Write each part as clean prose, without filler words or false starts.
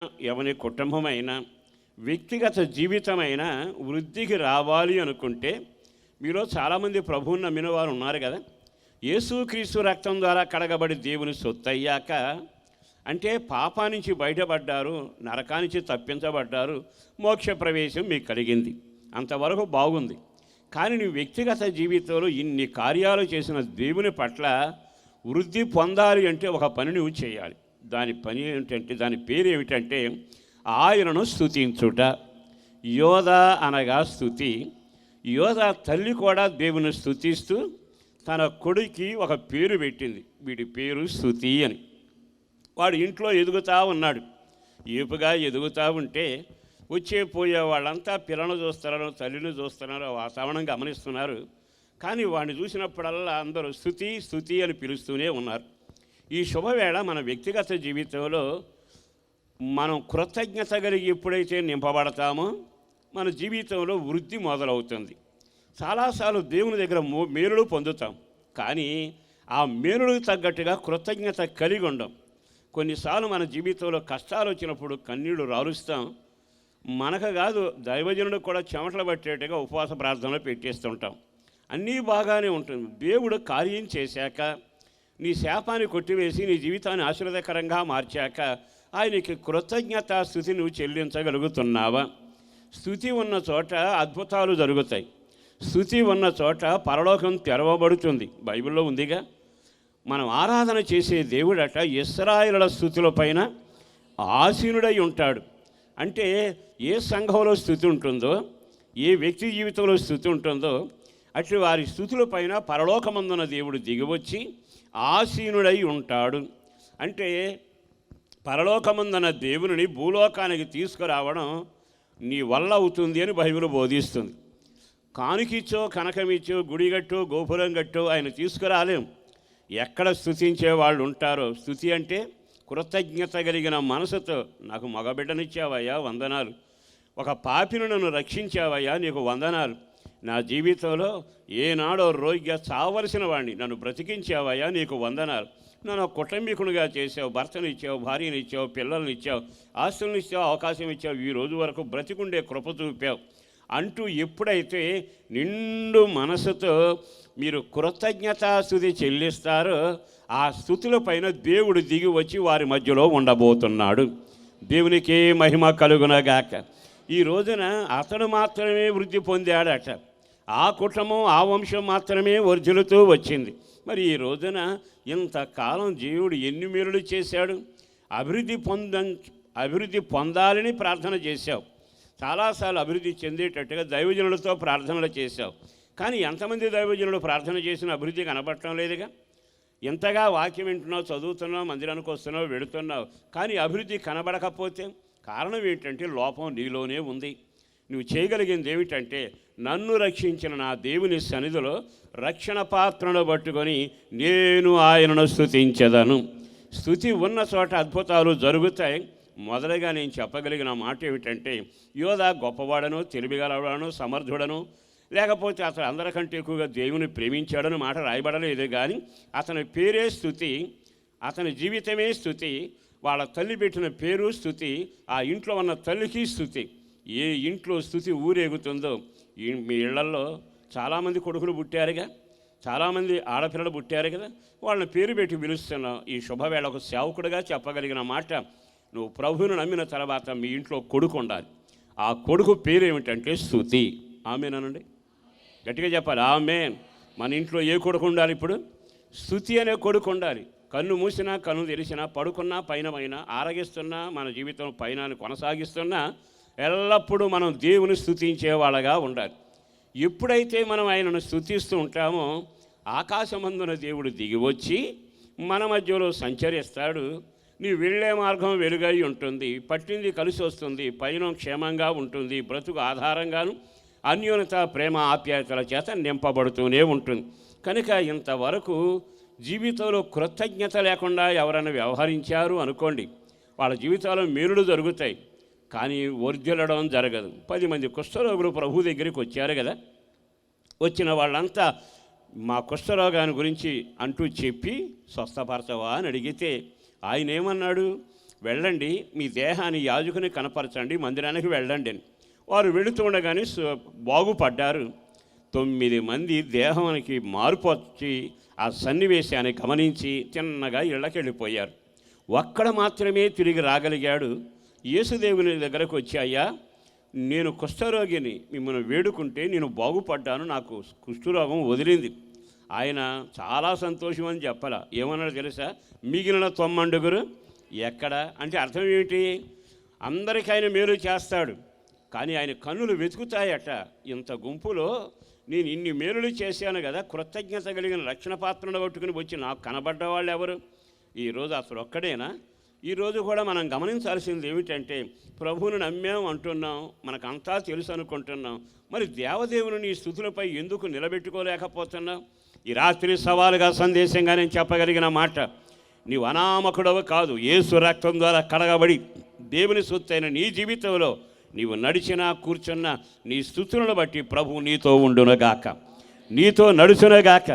ఎవరి కుటుంబమైనా వ్యక్తిగత జీవితమైన వృద్ధికి రావాలి అనుకుంటే మీలో చాలామంది ప్రభువుని నమ్మిన వారు ఉన్నారు కదా. యేసుక్రీస్తు రక్తం ద్వారా కడగబడి దేవుని సొత్తయ్యాక అంటే పాపానికి బయటపడ్డారు, నరకానికి తప్పించబడ్డారు, మోక్ష ప్రవేశం మీకు కలిగింది. అంతవరకు బాగుంది. కానీ నీ వ్యక్తిగత జీవితంలో ఇన్ని కార్యాలు చేసిన దేవుని పట్ల వృద్ధి పొందాలి అంటే ఒక పని నువ్వు చేయాలి. దాని పని ఏమిటంటే, దాని పేరు ఏమిటంటే ఆయనను స్తుతించుట. యోధ అనగా స్తుతి. యోధ తల్లి కూడా దేవుని స్తుతిస్తూ తన కొడుకి ఒక పేరు పెట్టింది. వీడి పేరు స్తుతి అని. వాడు ఇంట్లో ఎదుగుతూ ఉన్నాడు. ఏపుగా ఎదుగుతూ ఉంటే వచ్చే పోయే వాళ్ళంతా పిల్లను చూస్తున్నారు, తల్లిని చూస్తున్నారు, వాతావరణం గమనిస్తున్నారు. కానీ వాడిని చూసినప్పుడల్లా అందరూ స్తుతి స్తుతి అని పిలుస్తూనే ఉన్నారు. ఈ శుభవేళ మన వ్యక్తిగత జీవితంలో మనం కృతజ్ఞత కలిగి ఎప్పుడైతే నింపబడతామో మన జీవితంలో వృద్ధి మొదలవుతుంది. చాలాసార్లు దేవుని దగ్గర మేలులు పొందుతాం, కానీ ఆ మేలులకు తగ్గట్టుగా కృతజ్ఞత కలిగి ఉండం. కొన్నిసార్లు మన జీవితంలో కష్టాలు వచ్చినప్పుడు కన్నీళ్లు రాలుస్తాం. మనకు కాదు, దైవజనుడికి కూడా చెమటలు పట్టేట్టుగా ఉపవాస ప్రార్థనలు పెట్టేస్తుంటాం. అన్నీ బాగానే ఉంటుంది. దేవుడు కార్యం చేశాక, నీ శాపాన్ని కొట్టివేసి నీ జీవితాన్ని ఆశీర్వాదకరంగా మార్చాక ఆయనకి కృతజ్ఞత స్తుతి నువ్వు చెల్లించగలుగుతున్నావా? స్తుతి ఉన్న చోట అద్భుతాలు జరుగుతాయి. స్తుతి ఉన్న చోట పరలోకం తెరవబడుతుంది. బైబిల్లో ఉందిగా. మనం ఆరాధన చేసే దేవుడట ఇశ్రాయేలుల స్తుతుల పైన ఆసీనుడై ఉంటాడు. అంటే ఏ సంఘంలో స్తుతి ఉంటుందో, ఏ వ్యక్తి జీవితంలో స్తుతి ఉంటుందో అటు వారి స్తుతుల పైన పరలోకమందున దేవుడు దిగివచ్చి ఆసీనుడై ఉంటాడు. అంటే పరలోకమందున దేవుని భూలోకానికి తీసుకురావడం నీ వల్ల అవుతుంది అని బైబిల్ బోధిస్తుంది. కానుకిచ్చో, కనకమిచ్చో, గుడిగట్టో, గోపురం గట్టో ఆయన తీసుకురాలేం. ఎక్కడ స్తుతించే వాళ్ళు ఉంటారో, స్తుతి అంటే కృతజ్ఞత కలిగిన మనసుతో, నాకు మగబిడ్డనిచ్చావయ్యా వందనాలు, ఒక పాపిని నన్ను రక్షించావయ్యా నీకు వందనాలు, నా జీవితంలో ఏనాడో రోగిగా చావలసిన వాడిని నన్ను బ్రతికించావయ్యా నీకు వందనాలు, నన్ను కుటుంబీకునిగా చేసావు, భర్తనిచ్చావు, భార్యనిచ్చావు, పిల్లల్ని ఇచ్చావు, ఆస్తులను ఇచ్చావు, అవకాశం ఇచ్చావు, ఈ రోజు వరకు బ్రతికుండే కృప చూపావు అంటూ ఎప్పుడైతే నిండు మనసుతో మీరు కృతజ్ఞతాస్తుతి చెల్లిస్తారో ఆ స్తుతుల పైన దేవుడు దిగి వచ్చి వారి మధ్యలో ఉండబోతున్నాడు. దేవునికి మహిమ కలుగునగాక. ఈ రోజున అతడు మాత్రమే వృద్ధి పొందాడట. ఆ కుటుంబం, ఆ వంశం మాత్రమే వర్ధిల్లుతూ వచ్చింది. మరి ఈ రోజున ఇంతకాలం దేవుడు ఎన్ని మేలులు చేశాడు. అభివృద్ధి పొందాలని ప్రార్థన చేశావు. చాలాసార్లు అభివృద్ధి చెందేటట్టుగా దైవజనులతో ప్రార్థనలు చేశావు. కానీ ఎంతమంది దైవజనులు ప్రార్థన చేసిన అభివృద్ధి కనబడటం లేదుగా. ఎంతగా వాక్యం వింటున్నావు, చదువుతున్నావు, మందిరానికి వస్తున్నావు, వెళుతున్నావు, కానీ అభివృద్ధి కనబడకపోతే కారణం ఏంటంటే లోపం నీలోనే ఉంది. నువ్వు చేయగలిగింది ఏమిటంటే, నన్ను రక్షించిన నా దేవుని సన్నిధిలో రక్షణ పాత్రను పట్టుకొని నేను ఆయనను స్తుతించెదను. స్తుతి ఉన్న చోట అద్భుతాలు జరుగుతాయి. మొదలుగా నేను చెప్పగలిగిన మాట ఏమిటంటే, యోధ గొప్పవాడను, తెలివిగలవాడను, సమర్థుడను, లేకపోతే అతను అందరికంటే ఎక్కువగా దేవుని ప్రేమించాడని మాట రాయబడలేదు. కానీ అతని పేరే స్తుతి, అతని జీవితమే స్తుతి, వాళ్ళ తల్లి పెట్టిన పేరు స్తుతి, ఆ ఇంట్లో ఉన్న తల్లికి స్తుతి. ఏ ఇంట్లో స్తుతి ఊరేగుతుందో, మీ ఇళ్లలో చాలామంది కొడుకులు పుట్టారుగా, చాలామంది ఆడపిల్లలు పుట్టారు కదా, వాళ్ళని పేరు పెట్టి పిలుస్తున్నావు. ఈ శుభవేళ ఒక సేవకుడిగా చెప్పగలిగిన మాట, నువ్వు ప్రభువును నమ్మిన తర్వాత మీ ఇంట్లో కొడుకు ఉండాలి. ఆ కొడుకు పేరు ఏమిటంటే స్తుతి. ఆమేనండి, గట్టిగా చెప్పాలి ఆమేన్. మన ఇంట్లో ఏ కొడుకు ఉండాలి? ఇప్పుడు స్తుతి అనే కొడుకు ఉండాలి. కన్ను మూసినా, కన్ను తెరిచినా, పడుకున్నా, పైనమైనా, ఆరగిస్తున్నా, మన జీవితం పైన కొనసాగిస్తున్నా ఎల్లప్పుడూ మనం దేవుని స్తుతించే వాళ్ళగా ఉండాలి. ఎప్పుడైతే మనం ఆయనను స్తుతిస్తూ ఉంటామో ఆకాశమందున దేవుడు దిగివచ్చి మన మధ్యలో సంచరిస్తాడు. నీ వెళ్ళే మార్గం వెలుగై ఉంటుంది, పట్టింది కలిసి వస్తుంది, పైన క్షేమంగా ఉంటుంది, బ్రతుకు ఆధారంగాను అన్యోన్యత, ప్రేమ, ఆప్యాయతల చేత నింపబడుతూనే ఉంటుంది. కనుక ఇంతవరకు జీవితంలో కృతజ్ఞత లేకుండా ఎవరైనా వ్యవహరించారు అనుకోండి, వాళ్ళ జీవితాల్లో మేలులు జరుగుతాయి, కానీ వర్ధిల్లడం జరగదు. 10 మంది కుష్ఠరోగులు ప్రభు దగ్గరికి వచ్చారు కదా. వచ్చిన వాళ్ళంతా మా కుష్ఠరోగాన్ని గురించి అంటూ చెప్పి స్వస్థపరచవా అని అడిగితే ఆయన ఏమన్నాడు? వెళ్ళండి, మీ దేహాన్ని యాజకుని కనపరచండి, మందిరానికి వెళ్ళండి అని. వారు వెళుతూ ఉండగానే బాగుపడ్డారు. 9 మంది దేహానికి మార్పు వచ్చి ఆ సన్నివేశాన్ని గమనించి చిన్నగా ఇళ్ళకి వెళ్ళిపోయారు. ఒక్కడ మాత్రమే తిరిగి రాగలిగాడు. యేసుదేవుని దగ్గరకు వచ్చి, అయ్యా, నేను కుష్ఠరోగిని, మిమ్మల్ని వేడుకుంటే నేను బాగుపడ్డాను, నాకు కుష్ఠరోగం వదిలింది. ఆయన చాలా సంతోషం అని చెప్పాలా. ఏమన్నాడు తెలుసా? మిగిలిన 90 ఎక్కడ అంటే అర్థం ఏమిటి? అందరికీ ఆయన మేలు చేస్తాడు, కానీ ఆయన కన్నులు వెతుకుతాయట. ఇంత గుంపులో నేను ఇన్ని మేలులు చేశాను కదా, కృతజ్ఞత కలిగిన రక్షణ పాత్రను పట్టుకుని వచ్చి నాకు కనబడ్డ వాళ్ళు ఎవరు? ఈరోజు అసలు ఒక్కడేనా? ఈరోజు కూడా మనం గమనించాల్సింది ఏమిటంటే, ప్రభువును నమ్మాం అంటున్నాం, మనకంతా తెలుసు అనుకుంటున్నాం, మరి దేవదేవుని నీ స్థుతులపై ఎందుకు నిలబెట్టుకోలేకపోతున్నావు? ఈ రాత్రి సవాలుగా సందేశంగా నేను చెప్పగలిగిన మాట, నీవు అనామకుడవు కాదు. యేసు రక్తం ద్వారా కడగబడి దేవుని సొత్తైన నీ జీవితంలో నీవు నడిచినా కూర్చున్నా నీ స్థుతులను బట్టి ప్రభువు నీతో ఉండునగాక, నీతో నడుచునగాక,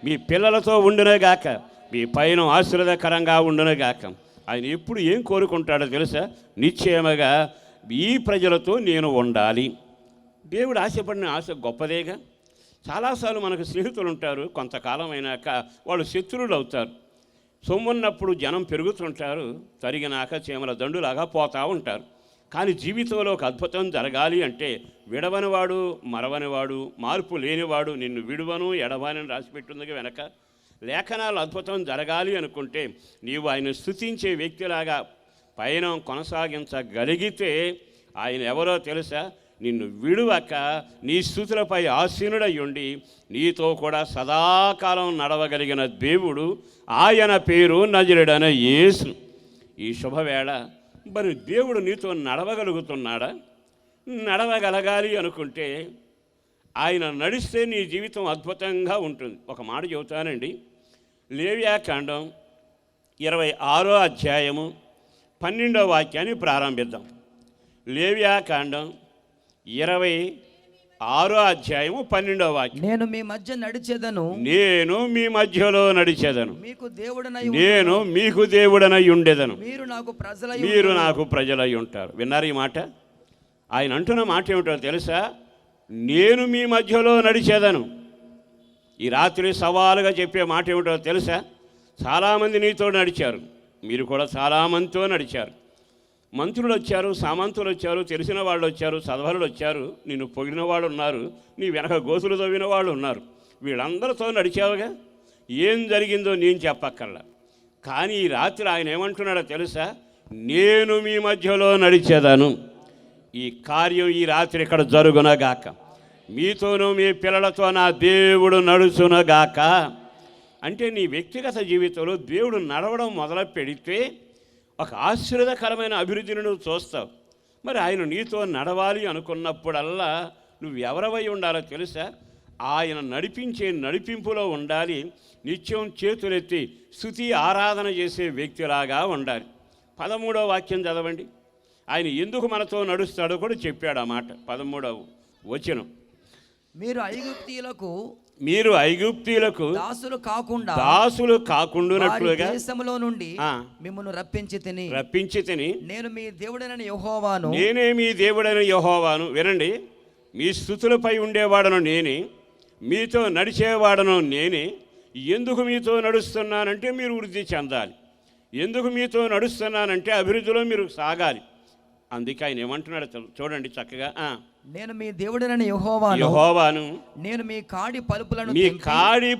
మీ పిల్లలతో ఉండునగాక, మీ పైన ఆశీర్వాదకరంగా ఉండునగాక. ఆయన ఎప్పుడు ఏం కోరుకుంటాడో తెలుసా? నిశ్చయముగా ఈ ప్రజలతో నేను ఉండాలి. దేవుడు ఆశపడిన ఆశ గొప్పదేగా. చాలాసార్లు మనకు స్నేహితులు ఉంటారు, కొంతకాలం అయినాక వాళ్ళు శత్రువులు అవుతారు. సొమ్మున్నప్పుడు జనం పెరుగుతుంటారు, తరిగినాక చీమల దండులాగా పోతూ ఉంటారు. కానీ జీవితంలో ఒక అద్భుతం జరగాలి అంటే విడవనివాడు, మరవనివాడు, మార్పు లేనివాడు నిన్ను విడువను ఎడవానని రాసిపెట్టిందిగా వెనక. లేఖనాలు అద్భుతం జరగాలి అనుకుంటే నీవు ఆయన స్తుతించే వ్యక్తిలాగా పయనం కొనసాగించగలిగితే ఆయన ఎవరో తెలుసా? నిన్ను విడువక నీ స్థుతులపై ఆసీనుడై ఉండి నీతో కూడా సదాకాలం నడవగలిగిన దేవుడు, ఆయన పేరు నజరేయుడైన యేసు. ఈ శుభవేళ మరి దేవుడు నీతో నడవగలుగుతున్నాడా? నడవగలగాలి అనుకుంటే ఆయన నడిస్తే నీ జీవితం అద్భుతంగా ఉంటుంది. ఒక మాట చెబుతానండి. లేవ్యాకాండం 26వ అధ్యాయము 12వ వాక్యాన్ని ప్రారంభిద్దాం. లేవ్యాకాండం 26వ అధ్యాయము 12వ వాక్యం. నేను మీ మధ్య నడిచేదను, నేను మీ మధ్యలో నడిచేదను, మీకు దేవుడనై నేను మీకు దేవుడనై ఉండేదను, మీరు నాకు ప్రజలై ఉంటారు. విన్నారు ఈ మాట? ఆయన అంటున్న మాట ఏమిటో తెలుసా? నేను మీ మధ్యలో నడిచేదను. ఈ రాత్రి సవాలుగా చెప్పే మాట ఏమిటో తెలుసా? చాలామంది నీతో నడిచారు, మీరు కూడా చాలామందితో నడిచారు. మంత్రులు వచ్చారు, సామంతులు వచ్చారు, తెలిసిన వాళ్ళు వచ్చారు, చదవరులు వచ్చారు, నిన్ను పొగిడిన వాళ్ళు ఉన్నారు, నీ వెనక గోతులు తవ్విన వాళ్ళు ఉన్నారు. వీళ్ళందరితో నడిచావుగా. ఏం జరిగిందో నేను చెప్పక్కర్లా. కానీ ఈ రాత్రి ఆయన ఏమంటున్నాడో తెలుసా? నేను మీ మధ్యలో నడిచేదాను. ఈ కార్యం ఈ రాత్రి ఇక్కడ జరుగునగాక, మీతోనూ మీ పిల్లలతో నా దేవుడు నడుచునగాక. అంటే నీ వ్యక్తిగత జీవితంలో దేవుడు నడవడం మొదలు పెడితే ఒక ఆశీర్వాదకరమైన అభివృద్ధిని నువ్వు చూస్తావు. మరి ఆయన నీతో నడవాలి అనుకున్నప్పుడల్లా నువ్వు ఎవరవై ఉండాలో తెలుసా? ఆయన నడిపించే నడిపింపులో ఉండాలి. నిత్యం చేతులెత్తి స్తుతి ఆరాధన చేసే వ్యక్తిలాగా ఉండాలి. 13వ వాక్యం చదవండి. ఆయన ఎందుకు మనతో నడుస్తాడో కూడా చెప్పాడు ఆ మాట. 13వ వచనం. మీరు ఐగుప్తీయులకు దాసులు కాకుండానట్లుగా దేశములో నుండి మిమ్మల్ని రప్పించి తిని నేను మీ దేవుడైన యెహోవాను, నేనే మీ దేవుడైన యెహోవాను. వినండి, మీ స్తుతులపై ఉండేవాడను నేనే, మీతో నడిచేవాడను నేనే. ఎందుకు మీతో నడుస్తున్నానంటే మీరు వృద్ధి చెందాలి. ఎందుకు మీతో నడుస్తున్నానంటే అభివృద్ధిలో మీరు సాగాలి. అందుకే ఆయన ఏమంటున్నాడు చూడండి చక్కగా. నేను మీ దేవుడైన యెహోవాను, నేను మీ కాడి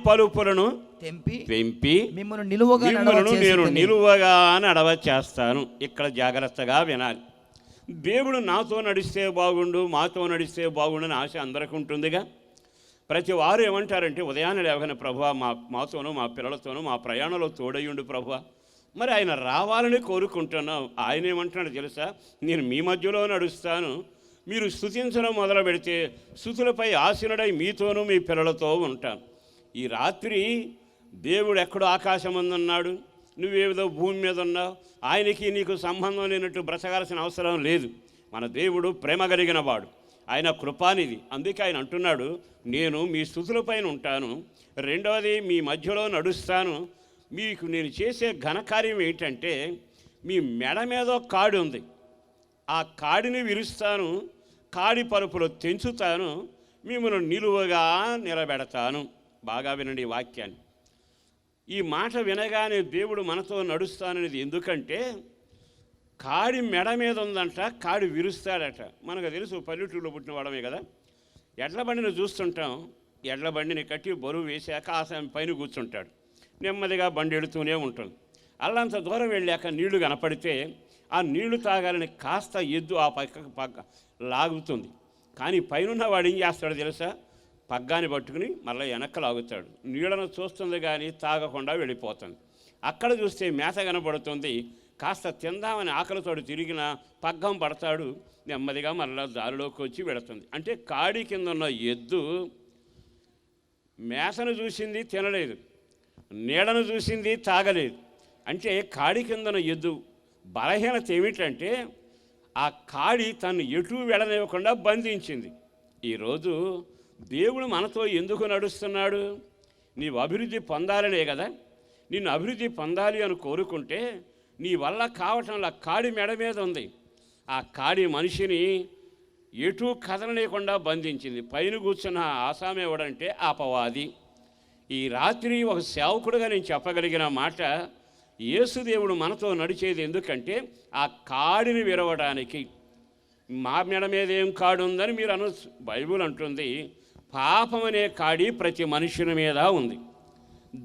పలుపులను తెంపి మిమ్మల్ని నిలువగా నడవ చేస్తాను. ఇక్కడ జాగ్రత్తగా వినాలి. దేవుడు నాతో నడిస్తే బాగుండు, మాతో నడిస్తే బాగుండు అని ఆశ అందరికీ ఉంటుందిగా. ప్రతి వారు ఏమంటారంటే ఉదయాన్నే లేవగానే, ప్రభువా మాతోనూ మా పిల్లలతోనూ మా ప్రయాణంలో తోడయ్యుండు ప్రభువా. మరి ఆయన రావాలని కోరుకుంటున్నాం. ఆయన ఏమంటున్నాడు తెలుసా? నేను మీ మధ్యలో నడుస్తాను, మీరు స్తుతించడం మొదలు పెడితే స్తుతులపై ఆసీనుడై మీతోనూ మీ పిల్లలతో ఉంటాను. ఈ రాత్రి దేవుడు ఎక్కడో ఆకాశం ఉన్నాడు, నువ్వేదో భూమి మీద ఉన్నావు. ఆయనకి నీకు సంబంధం లేనట్టు బ్రతకాల్సిన అవసరం లేదు. మన దేవుడు ప్రేమ కలిగిన వాడు, ఆయన కృపానిధి. అందుకే ఆయన అంటున్నాడు, నేను మీ స్తుతులపైన ఉంటాను, రెండవది మీ మధ్యలో నడుస్తాను. మీకు నేను చేసే ఘనకార్యం ఏంటంటే మీ మెడ మీద ఒక కాడి ఉంది, ఆ కాడిని విరుస్తాను, కాడి పరుపులో తెంచుతాను, మిమ్మల్ని నిలువగా నిలబెడతాను. బాగా వినండి ఈ వాక్యాన్ని. ఈ మాట వినగానే దేవుడు మనతో నడుస్తాననేది ఎందుకంటే కాడి మెడ మీద ఉందంట, కాడి విరుస్తాడట. మనకు తెలుసు, పల్లెటూరులో పుట్టిన వాడమే కదా. ఎడ్ల బండిని చూస్తుంటాం, ఎడ్ల బండిని కట్టి బరువు వేసాక ఆసామి పైన కూర్చుంటాడు, నెమ్మదిగా బండి ఎడుతూనే ఉంటుంది. అల్లంత దూరం వెళ్ళాక నీళ్లు కనపడితే ఆ నీళ్లు తాగాలని కాస్త ఎద్దు ఆ పక్క లాగుతుంది. కానీ పైన వాడు ఏం చేస్తాడో తెలుసా? పగ్గాన్ని పట్టుకుని మళ్ళీ వెనక్కి లాగుతాడు. నీళ్ళను చూస్తుంది కానీ తాగకుండా వెళ్ళిపోతుంది. అక్కడ చూస్తే మేత కనపడుతుంది, కాస్త తిందామని ఆకలితోడు తిరిగిన పగ్గం పడతాడు, నెమ్మదిగా మళ్ళీ దారిలోకి వచ్చి వెళుతుంది. అంటే కాడి కింద ఉన్న ఎద్దు మేతను చూసింది, తినలేదు, నీడను చూసింది, తాగలేదు. అంటే కాడి కిందన ఎద్దు బలహీనత ఏమిటంటే ఆ కాడి తను ఎటు వెళ్ళనివ్వకుండా బంధించింది. ఈరోజు దేవుడు మనతో ఎందుకు నడుస్తున్నాడు? నీవు అభివృద్ధి పొందాలనే కదా. నిన్ను అభివృద్ధి పొందాలి అని కోరుకుంటే నీ వల్ల కావటంలా కాడి మెడ మీద ఉంది. ఆ కాడి మనిషిని ఎటు కదలలేకుండా బంధించింది. పైన కూర్చున్న ఆసామి ఎవడంటే అపవాది. ఈ రాత్రి ఒక సేవకుడుగా నేను చెప్పగలిగిన మాట, యేసుదేవుడు మనతో నడిచేది ఎందుకంటే ఆ కాడిని విరవడానికి. మా మెడ మీద ఏం కాడు ఉందని మీరు అనొచ్చు. బైబుల్ అంటుంది, పాపం అనే కాడి ప్రతి మనుషుని మీద ఉంది,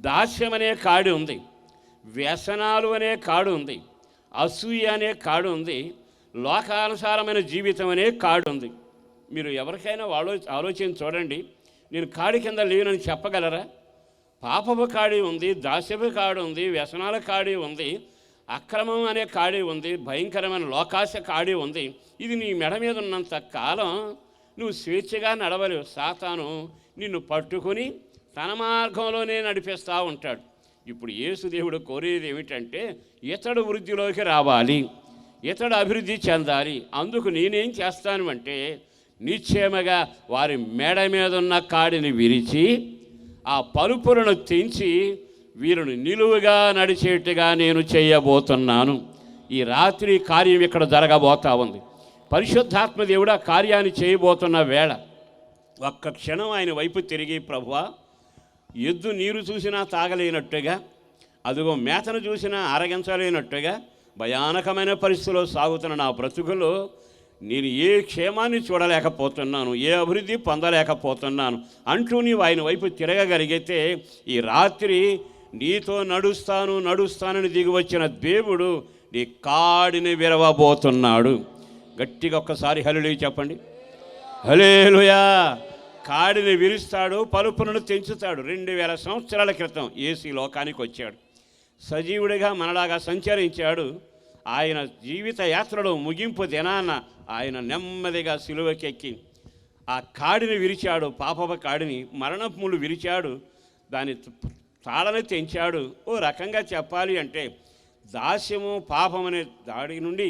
దాస్యం అనే కాడి ఉంది, వ్యసనాలు అనే కాడు ఉంది, అసూయ అనే కాడు ఉంది, లోకానుసారమైన జీవితం అనే కాడు ఉంది. మీరు ఎవరికైనా ఆలోచన చూడండి, నేను కాడి కింద లేనని చెప్పగలరా? పాపపు కాడి ఉంది, దాస్యపు కాడి ఉంది, వ్యసనాల కాడి ఉంది, అక్రమం అనే కాడి ఉంది, భయంకరమైన లోకాశ కాడి ఉంది. ఇది నీ మెడ మీద ఉన్నంత కాలం నువ్వు స్వేచ్ఛగా నడవలేవు. సాతాను నిన్ను పట్టుకొని తన మార్గంలోనే నడిపిస్తూ ఉంటాడు. ఇప్పుడు యేసుదేవుడు కోరేది ఏమిటంటే ఇతడు వృద్ధిలోకి రావాలి, ఇతడు అభివృద్ధి చెందాలి. అందుకు నేనేం చేస్తాను అంటే నిశ్చయముగా వారి మెడ మీద ఉన్న కాడిని విరిచి ఆ పలుపులను తెంచి వీరిని నిలువుగా నడిచేట్టుగా నేను చేయబోతున్నాను. ఈ రాత్రి కార్యం ఇక్కడ జరగబోతా ఉంది. పరిశుద్ధాత్మ దేవుడు ఆ కార్యాన్ని చేయబోతున్న వేళ ఒక్క క్షణం ఆయన వైపు తిరిగి, ప్రభువా, ఎద్దు నీరు చూసినా తాగలేనట్టుగా, అదిగో మేతను చూసినా ఆరగించలేనట్టుగా భయానకమైన పరిస్థితిలో సాగుతున్న నా బ్రతుకులో నేను ఏ క్షేమాన్ని చూడలేకపోతున్నాను, ఏ అభివృద్ధి పొందలేకపోతున్నాను అంటూ నీవు ఆయన వైపు తిరగగలిగితే ఈ రాత్రి నీతో నడుస్తానని దిగి వచ్చిన దేవుడు నీ కాడిని విరవబోతున్నాడు. గట్టిగా ఒక్కసారి హల్లెలూయా చెప్పండి. హల్లెలూయా. కాడిని విరుస్తాడు, పలుపులను తెంచుతాడు. 2000 సంవత్సరాల క్రితం యేసు లోకానికి వచ్చాడు, సజీవుడిగా మనలాగా సంచరించాడు. ఆయన జీవిత యాత్రలో ముగింపు దినాన ఆయన నెమ్మదిగా సిలువకెక్కి ఆ కాడిని విరిచాడు, పాపపు కాడిని, మరణములు విరిచాడు, దాని తాళని తెంచాడు. ఓ రకంగా చెప్పాలి అంటే దాస్యము పాపం అనే దాడి నుండి,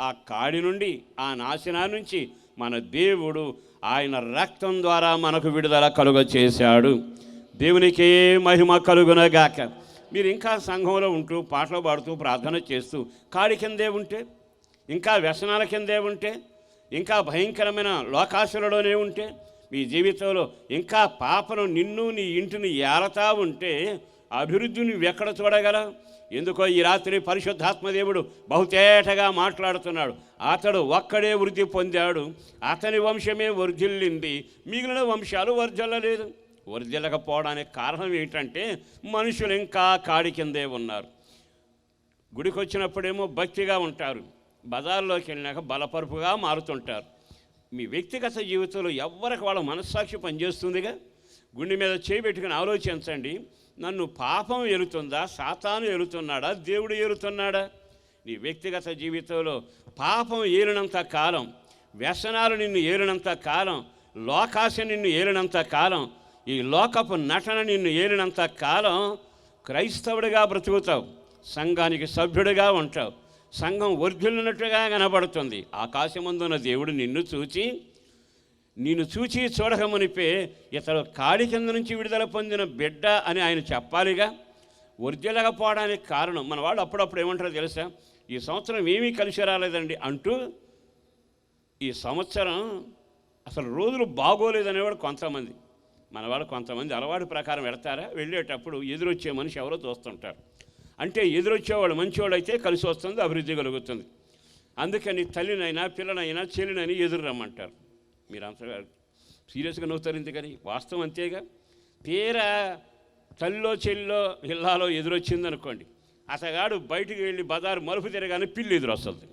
ఆ కాడి నుండి, ఆ నాశనా నుంచి మన దేవుడు ఆయన రక్తం ద్వారా మనకు విడుదల కలుగ చేశాడు. దేవునికే మహిమ కలుగునగాక. మీరు ఇంకా సంఘంలో ఉంటూ పాటలు పాడుతూ ప్రార్థన చేస్తూ కాడి కిందే ఉంటే, ఇంకా వ్యసనాల కిందే ఉంటే, ఇంకా భయంకరమైన లోకాశలలోనే ఉంటే, మీ జీవితంలో ఇంకా పాపను నిన్ను నీ ఇంటిని ఏలతా ఉంటే అభివృద్ధిని ఎక్కడ చూడగలవు? ఎందుకో ఈ రాత్రి పరిశుద్ధాత్మదేవుడు బహుతేటగా మాట్లాడుతున్నాడు. అతడు ఒక్కడే వృద్ధి పొందాడు, అతని వంశమే వర్ధిల్లింది, మిగిలిన వంశాలు వర్ధిల్లలేదు. వర్ధిల్లకపోవడానికి కారణం ఏంటంటే మనుషులు ఇంకా కాడి కిందే ఉన్నారు. గుడికి వచ్చినప్పుడేమో భక్తిగా ఉంటారు, బజార్లోకి వెళ్ళినాక బలపరుపుగా మారుతుంటారు. మీ వ్యక్తిగత జీవితంలో ఎవరికి వాళ్ళ మనస్సాక్షి పనిచేస్తుందిగా. గుండె మీద చేయబెట్టుకుని ఆలోచించండి, నన్ను పాపం ఎలుతుందా, సాతాను ఎలుతున్నాడా, దేవుడు ఎలుతున్నాడా? నీ వ్యక్తిగత జీవితంలో పాపం ఏలినంత కాలం, వ్యసనాలు నిన్ను ఏలినంత కాలం, లోకాశ నిన్ను ఏలినంత కాలం, ఈ లోకపు నటన నిన్ను ఏలినంత కాలం క్రైస్తవుడిగా బ్రతుకుతావు, సంఘానికి సభ్యుడిగా ఉంటావు, సంఘం వర్ధిల్లినట్టుగా కనబడుతుంది. ఆకాశమందున్న దేవుడు నిన్ను చూచి చూడకమునిపే ఇతడు కాడి కింద నుంచి విడుదల పొందిన బిడ్డ అని ఆయన చెప్పాలిగా. వర్ధిల్లకపోవడానికి కారణం మన వాళ్ళు అప్పుడప్పుడు ఏమంటారో తెలుసా? ఈ సంవత్సరం ఏమీ కలిసి రాలేదండి అంటూ ఈ సంవత్సరం అసలు రోజులు బాగోలేదనేవాడు కొంతమంది. మనవాడు కొంతమంది అలవాటు ప్రకారం వెళతారా, వెళ్ళేటప్పుడు ఎదురొచ్చే మనిషి ఎవరో చూస్తుంటారు. అంటే ఎదురొచ్చేవాడు మంచివాడు అయితే కలిసి వస్తుంది, అభివృద్ధి కలుగుతుంది. అందుకని తల్లినైనా పిల్లనైనా చెల్లినైనా ఎదురు రమ్మంటారు. మీరు అంత సీరియస్గా నవ్వుతారు ఎందుకని, వాస్తవం అంతేగా. తీరా తల్లిలో చెల్లిలో ఇల్లాలో ఎదురొచ్చిందనుకోండి, అతగాడు బయటికి వెళ్ళి బజారు మలుపు తిరగానే పిల్లి ఎదురు వస్తుంది.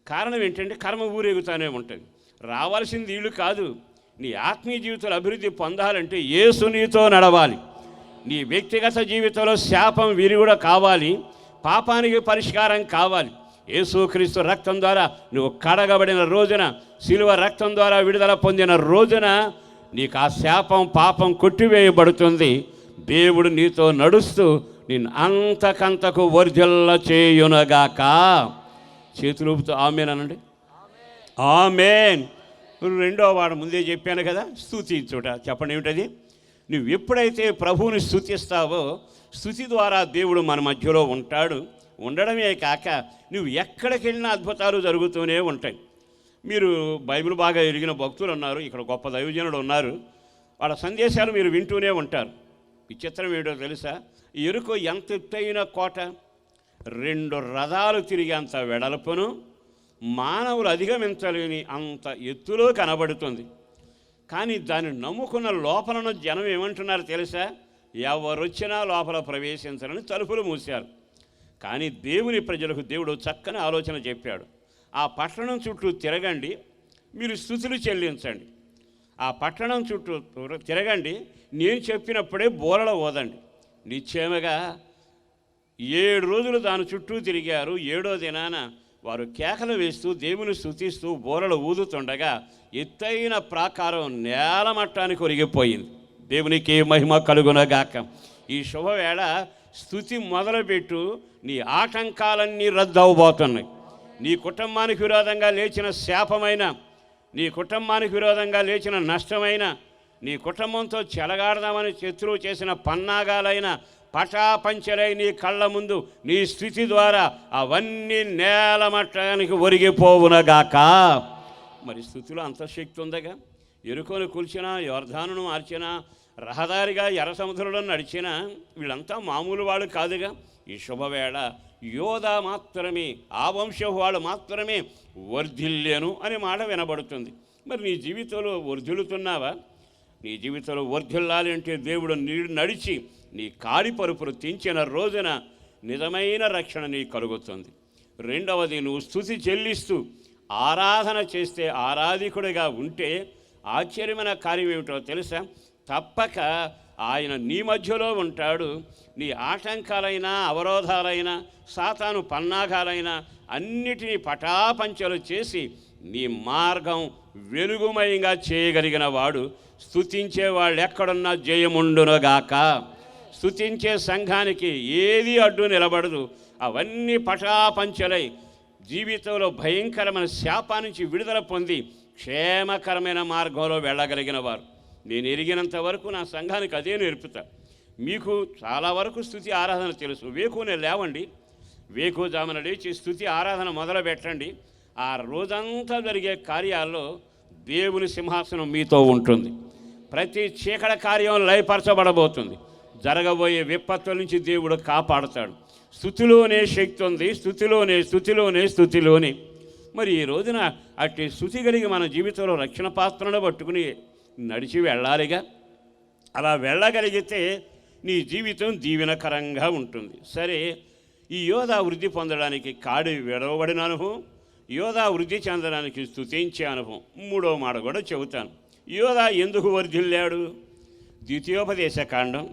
కారణం ఏంటంటే కర్మ ఊరేగుతానే ఉంటుంది. రావాల్సింది వీళ్ళు కాదు. నీ ఆత్మీయ జీవితంలో అభివృద్ధి పొందాలంటే యేసు నీతో నడవాలి. నీ వ్యక్తిగత జీవితంలో శాపం విరుగుడ కావాలి, పాపానికి పరిష్కారం కావాలి. యేసుక్రీస్తు రక్తం ద్వారా నువ్వు కడగబడిన రోజున, శిలువ రక్తం ద్వారా విడుదల పొందిన రోజున నీకు ఆ శాపం పాపం కొట్టివేయబడుతుంది. దేవుడు నీతో నడుస్తూ నిన్ను అంతకంతకు వర్ధిల్ల చేయునగాక. చేతులూపుతూ ఆమేన్ అనండి. ఆమేన్. రెండో వాడు ముందే చెప్పాను కదా, స్తుతించుట. చెప్పండి ఏమిటది? నువ్వు ఎప్పుడైతే ప్రభువుని స్తుతిస్తావో స్తుతి ద్వారా దేవుడు మన మధ్యలో ఉంటాడు. ఉండడమే కాక నువ్వు ఎక్కడికి వెళ్ళినా అద్భుతాలు జరుగుతూనే ఉంటాయి. మీరు బైబిల్ బాగా ఎరిగిన భక్తులు ఉన్నారు, ఇక్కడ గొప్ప దైవజనుడు ఉన్నారు, వాళ్ళ సందేశాలు మీరు వింటూనే ఉంటారు. విచిత్రం ఏంటో తెలుసా? ఎరుకు ఎంత ఎత్తైన కోట, 2 రథాలు తిరిగేంత వెడల్పును, మానవులు అధిగమించలేని అంత ఎత్తులో కనబడుతుంది. కానీ దాన్ని నమ్ముకున్న లోపలను జనం ఏమంటున్నారు తెలుసా? ఎవరొచ్చినా లోపల ప్రవేశించాలని తలుపులు మూశారు. కానీ దేవుని ప్రజలకు దేవుడు చక్కని ఆలోచన చెప్పాడు. ఆ పట్టణం చుట్టూ తిరగండి, మీరు స్తుతులు చెల్లించండి. ఆ పట్టణం చుట్టూ తిరగండి, నేను చెప్పినప్పుడే బోరల ఓదండి. నిశ్చయముగా 7 రోజులు దాని చుట్టూ తిరిగారు. 7వ దినాన వారు కేకలు వేస్తూ దేవుని స్తుతిస్తూ బోరలు ఊదుతుండగా ఎత్తైన ప్రాకారం నేలమట్టానికి ఒరిగిపోయింది. దేవునికి మహిమ కలుగునగాక. ఈ శుభవేళ స్తుతి మొదలుపెట్టు, నీ ఆటంకాలన్నీ రద్దవబోతున్నాయి. నీ కుటుంబానికి విరోధంగా లేచిన శాపమైన, నీ కుటుంబానికి విరోధంగా లేచిన నష్టమైన, నీ కుటుంబంతో చెలగాడదామని శత్రువు చేసిన పన్నాగాలైన పటాపంచలై నీ కళ్ళ ముందు నీ స్థితి ద్వారా అవన్నీ నేలమట్టానికి ఒరిగిపోవునగాక. మరి స్థుతిలో అంతఃశక్తి ఉందగా. ఎరుకోను కూల్చినా, యోర్ధానును మార్చినా, రహదారిగా ఎర్ర సముద్రంలో నడిచినా వీళ్ళంతా మామూలు వాళ్ళు కాదుగా. ఈ శుభవేళ యోధా మాత్రమే, ఆ వంశం వాళ్ళు మాత్రమే వర్ధిల్లేను అనే మాట వినబడుతుంది. మరి నీ జీవితంలో వర్ధిల్లుతున్నావా? నీ జీవితంలో వర్ధిల్లాలి అంటే దేవుడు నడిచి నీ కాడి పరుపులు తెంచిన రోజున నిజమైన రక్షణ నీకు కలుగుతుంది. రెండవది, నువ్వు స్తుతి చెల్లిస్తూ ఆరాధన చేస్తే, ఆరాధికుడిగా ఉంటే ఆశ్చర్యమైన కార్యం ఏమిటో తెలుసా? తప్పక ఆయన నీ మధ్యలో ఉంటాడు. నీ ఆటంకాలైనా, అవరోధాలైనా, సాతాను పన్నాగాలైనా అన్నిటినీ పటాపంచలు చేసి నీ మార్గం వెలుగుమయంగా చేయగలిగిన వాడు. స్తుతించే వాళ్ళు ఎక్కడున్నా జయముండునుగాక. స్తుతించే సంఘానికి ఏది అడ్డు నిలబడదు. అవన్నీ పటాపంచలై జీవితంలో భయంకరమైన శాపా నుంచి విడుదల పొంది క్షేమకరమైన మార్గంలో వెళ్ళగలిగిన వారు. నేను ఎరిగినంత వరకు నా సంఘానికి అదే నేర్పుతా. మీకు చాలా వరకు స్తుతి ఆరాధన తెలుసు. వేకునే లేవండి, వేకుజామున లేచి స్తుతి ఆరాధన మొదలు పెట్టండి. ఆ రోజంతా జరిగే కార్యాల్లో దేవుని సింహాసనం మీతో ఉంటుంది. ప్రతి చీకటి కార్యం లయపరచబడబోతుంది. జరగబోయే విపత్తుల నుంచి దేవుడు కాపాడుతాడు. స్తుతిలోనే శక్తి ఉంది, స్తుతిలోనే. మరి ఈ రోజున అట్టి స్తుతి కలిగి మన జీవితంలో రక్షణ పాత్రను పట్టుకుని నడిచి వెళ్ళాలిగా. అలా వెళ్ళగలిగితే నీ జీవితం దీవెనకరంగా ఉంటుంది. సరే, ఈ యోధా వృద్ధి పొందడానికి కాడి విడవబడిన అనుభవం, యోధా వృద్ధి చెందడానికి స్తుతించే అనుభవం, 3వ మాట కూడా చెబుతాను. యోధా ఎందుకు వర్ధిల్లాడు? ద్వితీయోపదేశ కాండం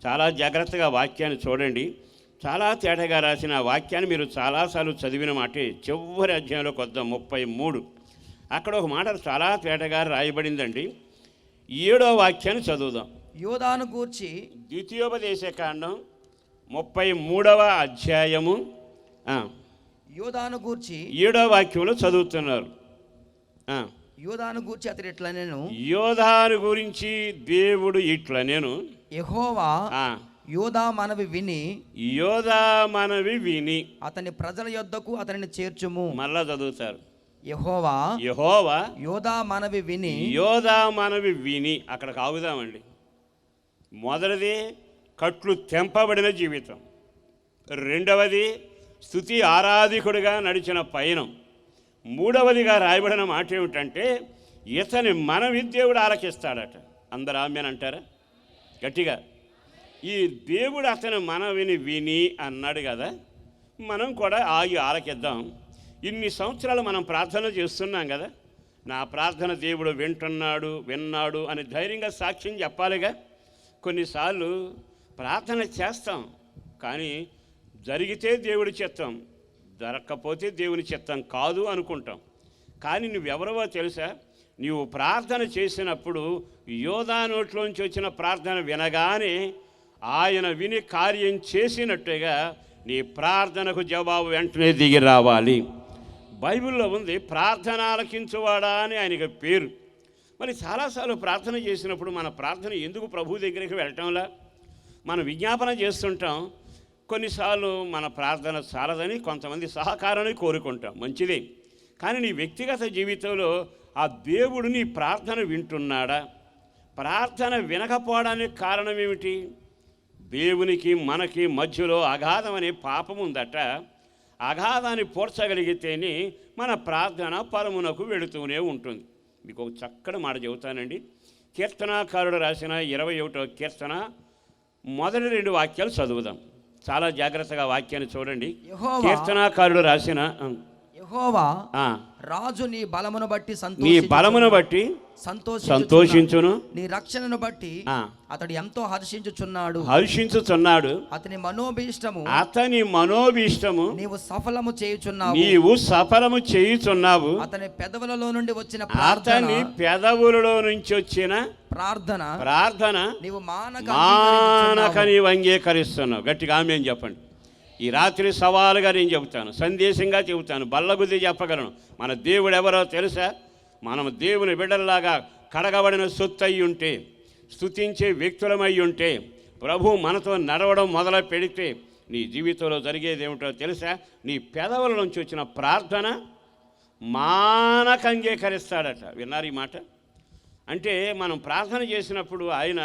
చాలా జాగ్రత్తగా వాక్యాన్ని చూడండి. చాలా తేటగా రాసిన వాక్యాన్ని మీరు చాలాసార్లు చదివిన మాటే. చివరి అధ్యాయంలో కొద్ద 33 అక్కడ ఒక మాట చాలా తేటగా రాయబడిందండి. 7వ వాక్యాన్ని చదువుదాం. యోధాను గూర్చి ద్వితీయోపదేశ కాండం 33వ అధ్యాయము యోధాను గూర్చి 7వ వాక్యంలో చదువుతున్నారు. యోధాను గూర్చి అతడు ఇట్లా, నేను యోధాను గురించి దేవుడు ఇట్లా, నేను యెహోవా యోధా మనవి విని యోధా మనవి విని. అతని ప్రజల యొద్దకు అతనిని చేర్చుము. మళ్ళా చదువుతారు. యెహోవా యెహోవా యోధా మనవి విని. యోధా మనవి విని. అక్కడికి ఆగుదామండి. మొదటిది కట్లు తెంపబడిన జీవితం, రెండవది స్తుతి ఆరాధికుడిగా నడిచిన పయనం, మూడవదిగా రాయబడిన మాట ఏమిటంటే ఇతని మనవి దేవుడు ఆలకిస్తాడట. అందరు ఆమెన్ అంటారా గట్టిగా? ఈ దేవుడు అతని మనవిని విని అన్నాడు కదా, మనం కూడా ఆగి ఆలకిద్దాం. ఇన్ని సంవత్సరాలు మనం ప్రార్థన చేస్తున్నాం కదా, నా ప్రార్థన దేవుడు విన్నాడు అని ధైర్యంగా సాక్ష్యం చెప్పాలిగా. కొన్నిసార్లు ప్రార్థన చేస్తాం, కానీ జరిగితే దేవుడి చిత్తం, జరగకపోతే దేవుని చిత్తం కాదు అనుకుంటాం. కానీ నువ్వెవరవో తెలుసా? నీవు ప్రార్థన చేసినప్పుడు యోధా నోట్లోంచి వచ్చిన ప్రార్థన వినగానే ఆయన విని కార్యం చేసినట్టుగా నీ ప్రార్థనకు జవాబు వెంటనే దిగి రావాలి. బైబిల్లో ఉంది ప్రార్థన ఆలకించువాడా అని ఆయనకి పేరు. మరి చాలాసార్లు ప్రార్థన చేసినప్పుడు మన ప్రార్థన ఎందుకు ప్రభు దగ్గరికి వెళ్ళటంలా? మనం విజ్ఞాపన చేస్తుంటాం, కొన్నిసార్లు మన ప్రార్థన చాలదని కొంతమంది సహకారాన్ని కోరుకుంటాం, మంచిదే. కానీ నీ వ్యక్తిగత జీవితంలో ఆ దేవుడు నీ ప్రార్థన వింటున్నాడా? ప్రార్థన వినకపోవడానికి కారణం ఏమిటి? దేవునికి మనకి మధ్యలో అగాధం అనే పాపం ఉందట. అగాధాన్ని పూడ్చగలిగితేనే మన ప్రార్థన పరమునకు వెళుతూనే ఉంటుంది. మీకు ఒక చక్కటి మాట చెబుతానండి. కీర్తనాకారుడు రాసిన 21వ కీర్తన మొదటి 2 వాక్యాలు చదువుదాం. చాలా జాగ్రత్తగా వాక్యాన్ని చూడండి. కీర్తనాకారుడు రాసిన యెహోవా రాజు నీ బలమును బట్టి సంతోషించును, నీ రక్షణను బట్టి అతడు ఎంతో హర్షించుచున్నాడు. అతని మనోభీష్టము నీవు సఫలము చేయుచున్నావు. అతని పెదవులలో నుంచి వచ్చిన ప్రార్థన నీవు మానక నీవు అంగీకరిస్తున్నావు. గట్టిగా ఆమేన్ చెప్పండి. ఈ రాత్రి సవాలుగా నేను చెబుతాను, సందేశంగా చెబుతాను, బల్లగుద్ది చెప్పగలను. మన దేవుడు ఎవరో తెలుసా? మనం దేవుని బిడ్డల్లాగా కడగబడిన సొత్తు అయి ఉంటే, స్తుతించే వ్యక్తులమై ఉంటే, ప్రభు మనతో నడవడం మొదలు పెడితే నీ జీవితంలో జరిగేది ఏమిటో తెలుసా? నీ పెదవుల నుంచి వచ్చిన ప్రార్థన మానక అంగీకరిస్తాడట. విన్నారు ఈ మాట? అంటే మనం ప్రార్థన చేసినప్పుడు ఆయన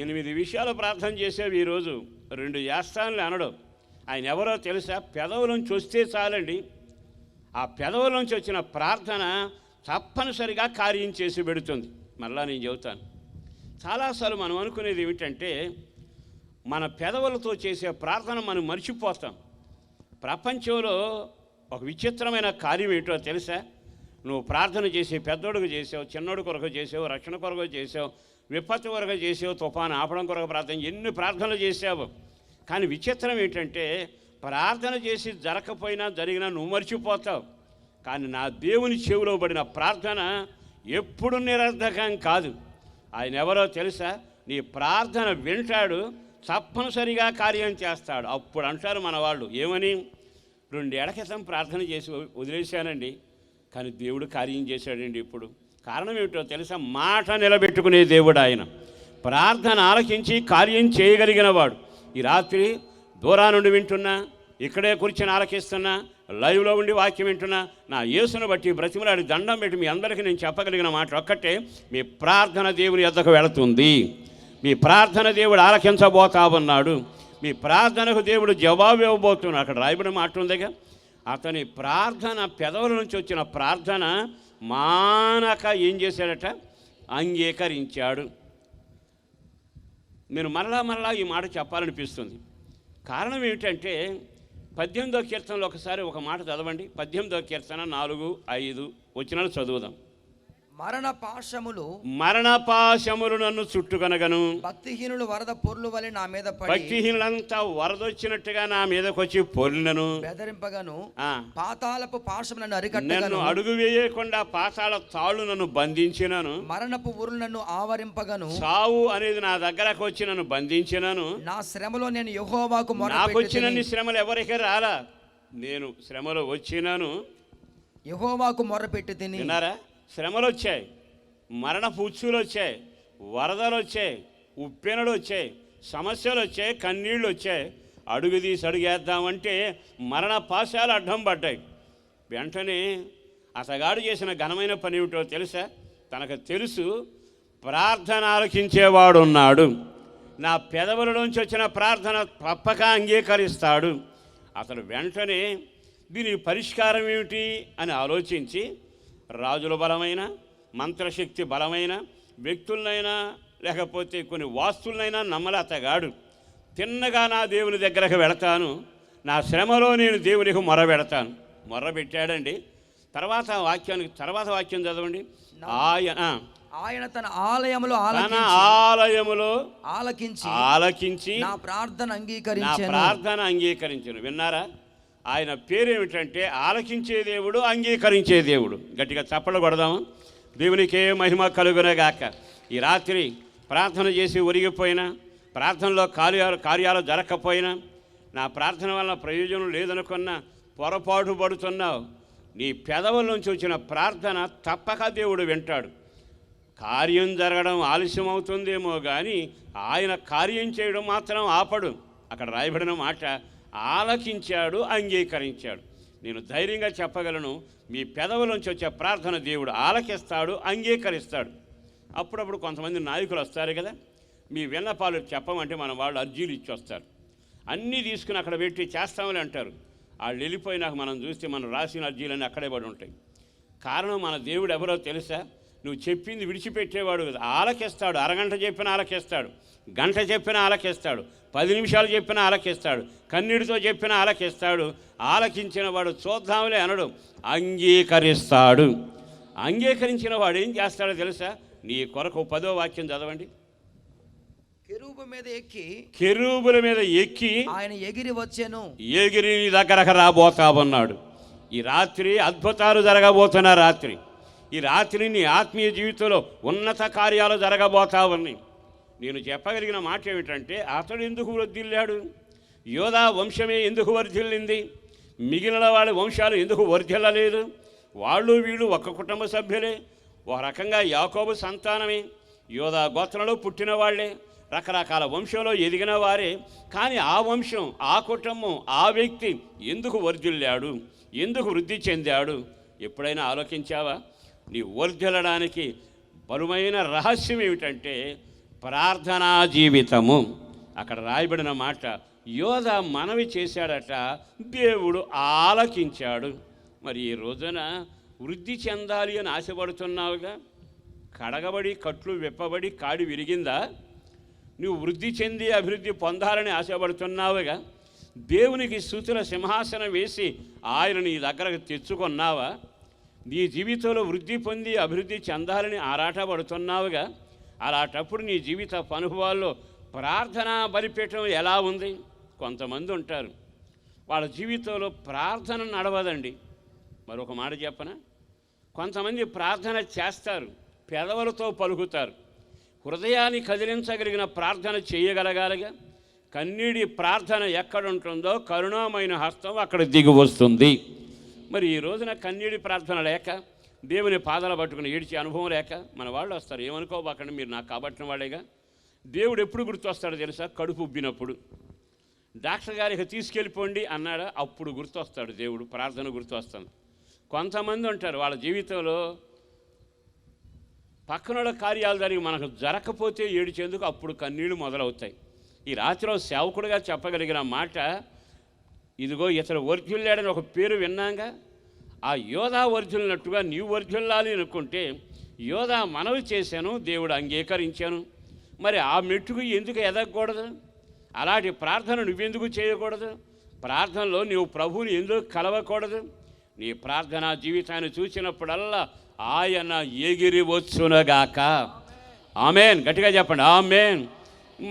8 విషయాలు ప్రార్థన చేసేవి ఈరోజు 2 చేస్తానులే అనడం. ఆయన ఎవరో తెలుసా? పెదవుల నుంచి వస్తే చాలండి, ఆ పెదవుల నుంచి వచ్చిన ప్రార్థన తప్పనిసరిగా కార్యం చేసి పెడుతుంది. మళ్ళా నేను చెబుతాను. చాలాసార్లు మనం అనుకునేది ఏమిటంటే మన పెదవులతో చేసే ప్రార్థన మనం మర్చిపోతాం. ప్రపంచంలో ఒక విచిత్రమైన కార్యం ఏంటో తెలుసా? నువ్వు ప్రార్థన చేసి పెద్దోడుకు చేసావు, చిన్నోడు కొరకు చేసావు, రక్షణ కొరకు చేసావు, విపత్తు కొరకు చేసావు, తుఫాను ఆపడం కొరకు ప్రార్థన, ఎన్ని ప్రార్థనలు చేసావు. కానీ విచిత్రం ఏంటంటే ప్రార్థన చేసి జరగకపోయినా జరిగినా నువ్వు మర్చిపోతావు. కానీ నా దేవుని చెవిలో పడిన ప్రార్థన ఎప్పుడు నిరర్ధకం కాదు. ఆయన ఎవరో తెలుసా? నీ ప్రార్థన వింటాడు, తప్పనిసరిగా కార్యం చేస్తాడు. అప్పుడు అంటారు మన వాళ్ళు ఏమని? 2 ఏళ్ల క్రితం ప్రార్థన చేసి వదిలేశానండి, కానీ దేవుడు కార్యం చేశాడండి. ఇప్పుడు కారణం ఏమిటో తెలుసా? మాట నిలబెట్టుకునే దేవుడు ఆయన. ప్రార్థన ఆలకించి కార్యం చేయగలిగిన వాడు. ఈ రాత్రి దూరా నుండి వింటున్నా, ఇక్కడే కూర్చొని ఆలకిస్తున్నా, లైవ్లో ఉండి వాక్యం వింటున్నా, నా యేసును బట్టి బ్రతిమలాడి దండం పెట్టి మీ అందరికీ నేను చెప్పగలిగిన మాట ఒక్కటే: మీ ప్రార్థన దేవుని యొద్దకు వెళుతుంది. మీ ప్రార్థన దేవుడు ఆలకించబోతా ఉన్నాడు. మీ ప్రార్థనకు దేవుడు జవాబు ఇవ్వబోతున్నాడు. అక్కడ రాయబడిన మాట ఉందిగా, అతని ప్రార్థన పెదవుల నుంచి వచ్చిన ప్రార్థన మానక ఏం చేశాడట? అంగీకరించాడు. నేను మరలా ఈ మాట చెప్పాలనిపిస్తుంది. కారణం ఏమిటంటే 18వ కీర్తనలో ఒకసారి ఒక మాట చదవండి. 18వ కీర్తన 4, 5 వచనాలు చదువుదాం. మరణ పాశములు నన్ను చుట్టుకొనగను, భక్తిహీనులు వరద పొర్లు వలె నా మీద పడి, భక్తిహీనులంతా వరదొచ్చినట్టుగా నా మీదకి వచ్చి పొర్లినను, బెదిరింపగను, పాతాళపు పాశము నన్ను అరికట్టగను, నన్ను అడుగు వేయకుండా పాతాళ తాళ్ళు నన్ను బంధించినను, మరణపు ఊరులు నన్ను ఆవరింపగను, సావు అనేది నా దగ్గరకు వచ్చి నన్ను బంధించినను. నా శ్రమలో నేను యెహోవాకు నాకు వచ్చినన్ని శ్రమలు ఎవరికి రాలా, నేను శ్రమలో వచ్చినాను, యెహోవాకు మొర్రపెట్టి తిని. విన్నారా? శ్రమలు వచ్చాయి, మరణపు ఉచ్చులు వచ్చాయి, వరదలు వచ్చాయి, ఉప్పెనలు వచ్చాయి, సమస్యలు వచ్చాయి, కన్నీళ్ళు వచ్చాయి, అడుగు తీసి అడుగేద్దామంటే మరణ పాశాలు అడ్డం పడ్డాయి. వెంటనే అతగాడు చేసిన ఘనమైన పని ఏమిటో తెలుసా? తనకు తెలుసు ప్రార్థన ఆలకించేవాడు ఉన్నాడు, నా పెదవులలోంచి వచ్చిన ప్రార్థన తప్పక అంగీకరిస్తాడు. అతడు వెంటనే దీనికి పరిష్కారం ఏమిటి అని ఆలోచించి రాజుల బలమైన, మంత్రశక్తి బలమైన వ్యక్తులనైనా లేకపోతే కొన్ని వాస్తులనైనా నమ్మలే అతగాడు. తిన్నగా నా దేవుని దగ్గరకు వెళతాను, నా శ్రమలో నేను దేవునికి మొరబెడతాను. మొర్రబెట్టాడండి. తర్వాత వాక్యం చదవండి. ఆయన తన ఆలయములో ఆలకించి నా ప్రార్థన అంగీకరించెను. విన్నారా? ఆయన పేరేమిటంటే ఆలకించే దేవుడు, అంగీకరించే దేవుడు. గట్టిగా చప్పట్లు కొడదాము. దేవునికే మహిమ కలుగునగాక. ఈ రాత్రి ప్రార్థన చేసి ఒరిగిపోయినా, ప్రార్థనలో కార్యాలు జరగకపోయినా, నా ప్రార్థన వలన ప్రయోజనం లేదనుకున్నా, పొరపాటు పడుతున్నావు, నీ పెదవుల నుంచి వచ్చిన ప్రార్థన తప్పక దేవుడు వింటాడు. కార్యం జరగడం ఆలస్యం అవుతుందేమో కానీ ఆయన కార్యం చేయడం మాత్రం ఆపడు. అక్కడ రాయబడిన మాట ఆలకించాడు, అంగీకరించాడు. నేను ధైర్యంగా చెప్పగలను, మీ పెదవుల నుంచి వచ్చే ప్రార్థన దేవుడు ఆలకిస్తాడు, అంగీకరిస్తాడు. అప్పుడప్పుడు కొంతమంది నాయకులు వస్తారు కదా, మీ విన్నపాలు చెప్పమంటే మన వాళ్ళు అర్జీలు ఇచ్చి వస్తారు. అన్నీ తీసుకుని అక్కడ పెట్టి చేస్తామని అంటారు. వాళ్ళు వెళ్ళిపోయినాక మనం చూస్తే మనం రాసిన అర్జీలన్నీ అక్కడే పడి ఉంటాయి. కారణం మన దేవుడు ఎవరో తెలుసా? నువ్వు చెప్పింది విడిచిపెట్టేవాడు కదా. ఆలకిస్తాడు. అరగంట చెప్పినా ఆలకిస్తాడు, గంట చెప్పినా ఆలకిస్తాడు, 10 నిమిషాలు చెప్పినా ఆలకిస్తాడు, కన్నీటితో చెప్పినా ఆలకిస్తాడు. ఆలకించిన వాడు చూద్దాంలే అనడు, అంగీకరిస్తాడు. అంగీకరించిన వాడు ఏం చేస్తాడో తెలుసా? నీ కొరకు 10వ వాక్యం చదవండి. కెరూబుల మీద ఎక్కి ఆయన ఎగిరి వచ్చెను. ఎగిరి నీ దగ్గరకు రాబోతామన్నాడు. ఈ రాత్రి అద్భుతాలు జరగబోతున్న రాత్రి. ఈ రాత్రి నీ ఆత్మీయ జీవితంలో ఉన్నత కార్యాలు జరగబోతావని నేను చెప్పగలిగిన మాట ఏమిటంటే, అతడు ఎందుకు వర్ధిల్లాడు? యోధా వంశమే ఎందుకు వర్ధిల్లింది? మిగిలిన వాళ్ళ వంశాలు ఎందుకు వర్ధిల్లలేదు? వాళ్ళు వీళ్ళు ఒక కుటుంబ సభ్యులే, ఒక రకంగా యాకోబు సంతానమే, యోధా గోత్రంలో పుట్టిన వాళ్ళే, రకరకాల వంశంలో ఎదిగిన వారే. కానీ ఆ వంశం, ఆ కుటుంబం, ఆ వ్యక్తి ఎందుకు వర్ధిల్లాడు, ఎందుకు వృద్ధి చెందాడు? ఎప్పుడైనా ఆలోచించావా? నీ వర్ధిల్లడానికి బలమైన రహస్యం ఏమిటంటే ప్రార్థనా జీవితము. అక్కడ రాయబడిన మాట, యోధ మనవి చేశాడట, దేవుడు ఆలకించాడు. మరి ఈ రోజున వృద్ధి చెందాలి అని ఆశపడుతున్నావుగా? కడగబడి కట్లు విప్పబడి కాడి విరిగిందా? నువ్వు వృద్ధి చెంది అభివృద్ధి పొందాలని ఆశపడుతున్నావుగా? దేవునికి స్తుతుల సింహాసనం వేసి ఆయన నీ దగ్గరకు తెచ్చుకున్నావా? నీ జీవితంలో వృద్ధి పొంది అభివృద్ధి చెందాలని ఆరాటపడుతున్నావుగా? అలాంటప్పుడు నీ జీవిత అనుభవాల్లో ప్రార్థన బలిపీఠం ఎలా ఉంది? కొంతమంది ఉంటారు, వాళ్ళ జీవితంలో ప్రార్థన నడవదండి. మరొక మాట చెప్పనా? కొంతమంది ప్రార్థన చేస్తారు, పెదవులతో పలుకుతారు, హృదయాన్ని కదిలించగలిగిన ప్రార్థన చేయగలగాలిగా. కన్నీడి ప్రార్థన ఎక్కడుంటుందో కరుణామైన హస్తం అక్కడ దిగి వస్తుంది. మరి ఈ రోజున కన్నీడి ప్రార్థన లేక, దేవుని పాదాలు పట్టుకుని ఏడ్చే అనుభవం లేక మన వాళ్ళు వస్తారు. ఏమనుకోబాకండి, మీరు నాకు కాబట్టిన వాళ్ళేగా. దేవుడు ఎప్పుడు గుర్తొస్తాడో తెలుసా? కడుపు ఉబ్బినప్పుడు. డాక్టర్ గారికి తీసుకెళ్ళిపోండి అన్నాడా, అప్పుడు గుర్తొస్తాడు దేవుడు. ప్రార్థన గుర్తొస్తుంది. కొంతమంది ఉంటారు, వాళ్ళ జీవితంలో పక్కనోళ్ళ కార్యాలు జరిగి మనకు జరగకపోతే ఏడిచేందుకు అప్పుడు కన్నీళ్ళు మొదలవుతాయి. ఈ రాత్రిలో సేవకుడిగా చెప్పగలిగిన మాట, ఇదిగో ఇతడు వర్ధిల్లాడని ఒక పేరు విన్నాగా, ఆ యోధా వర్ధిల్లినట్టుగా నీవు వర్ధిల్లాలి అనుకుంటే, యోధా మనవి చేశాను, దేవుడు అంగీకరించాను. మరి ఆ మెట్టుకు ఎందుకు ఎదగకూడదు? అలాంటి ప్రార్థన నువ్వెందుకు చేయకూడదు? ప్రార్థనలో నీవు ప్రభువుని ఎందుకు కలవకూడదు? నీ ప్రార్థనా జీవితాన్ని చూసినప్పుడల్లా ఆయన ఎగిరి వచ్చునగాక. ఆమేన్. గట్టిగా చెప్పండి, ఆమేన్.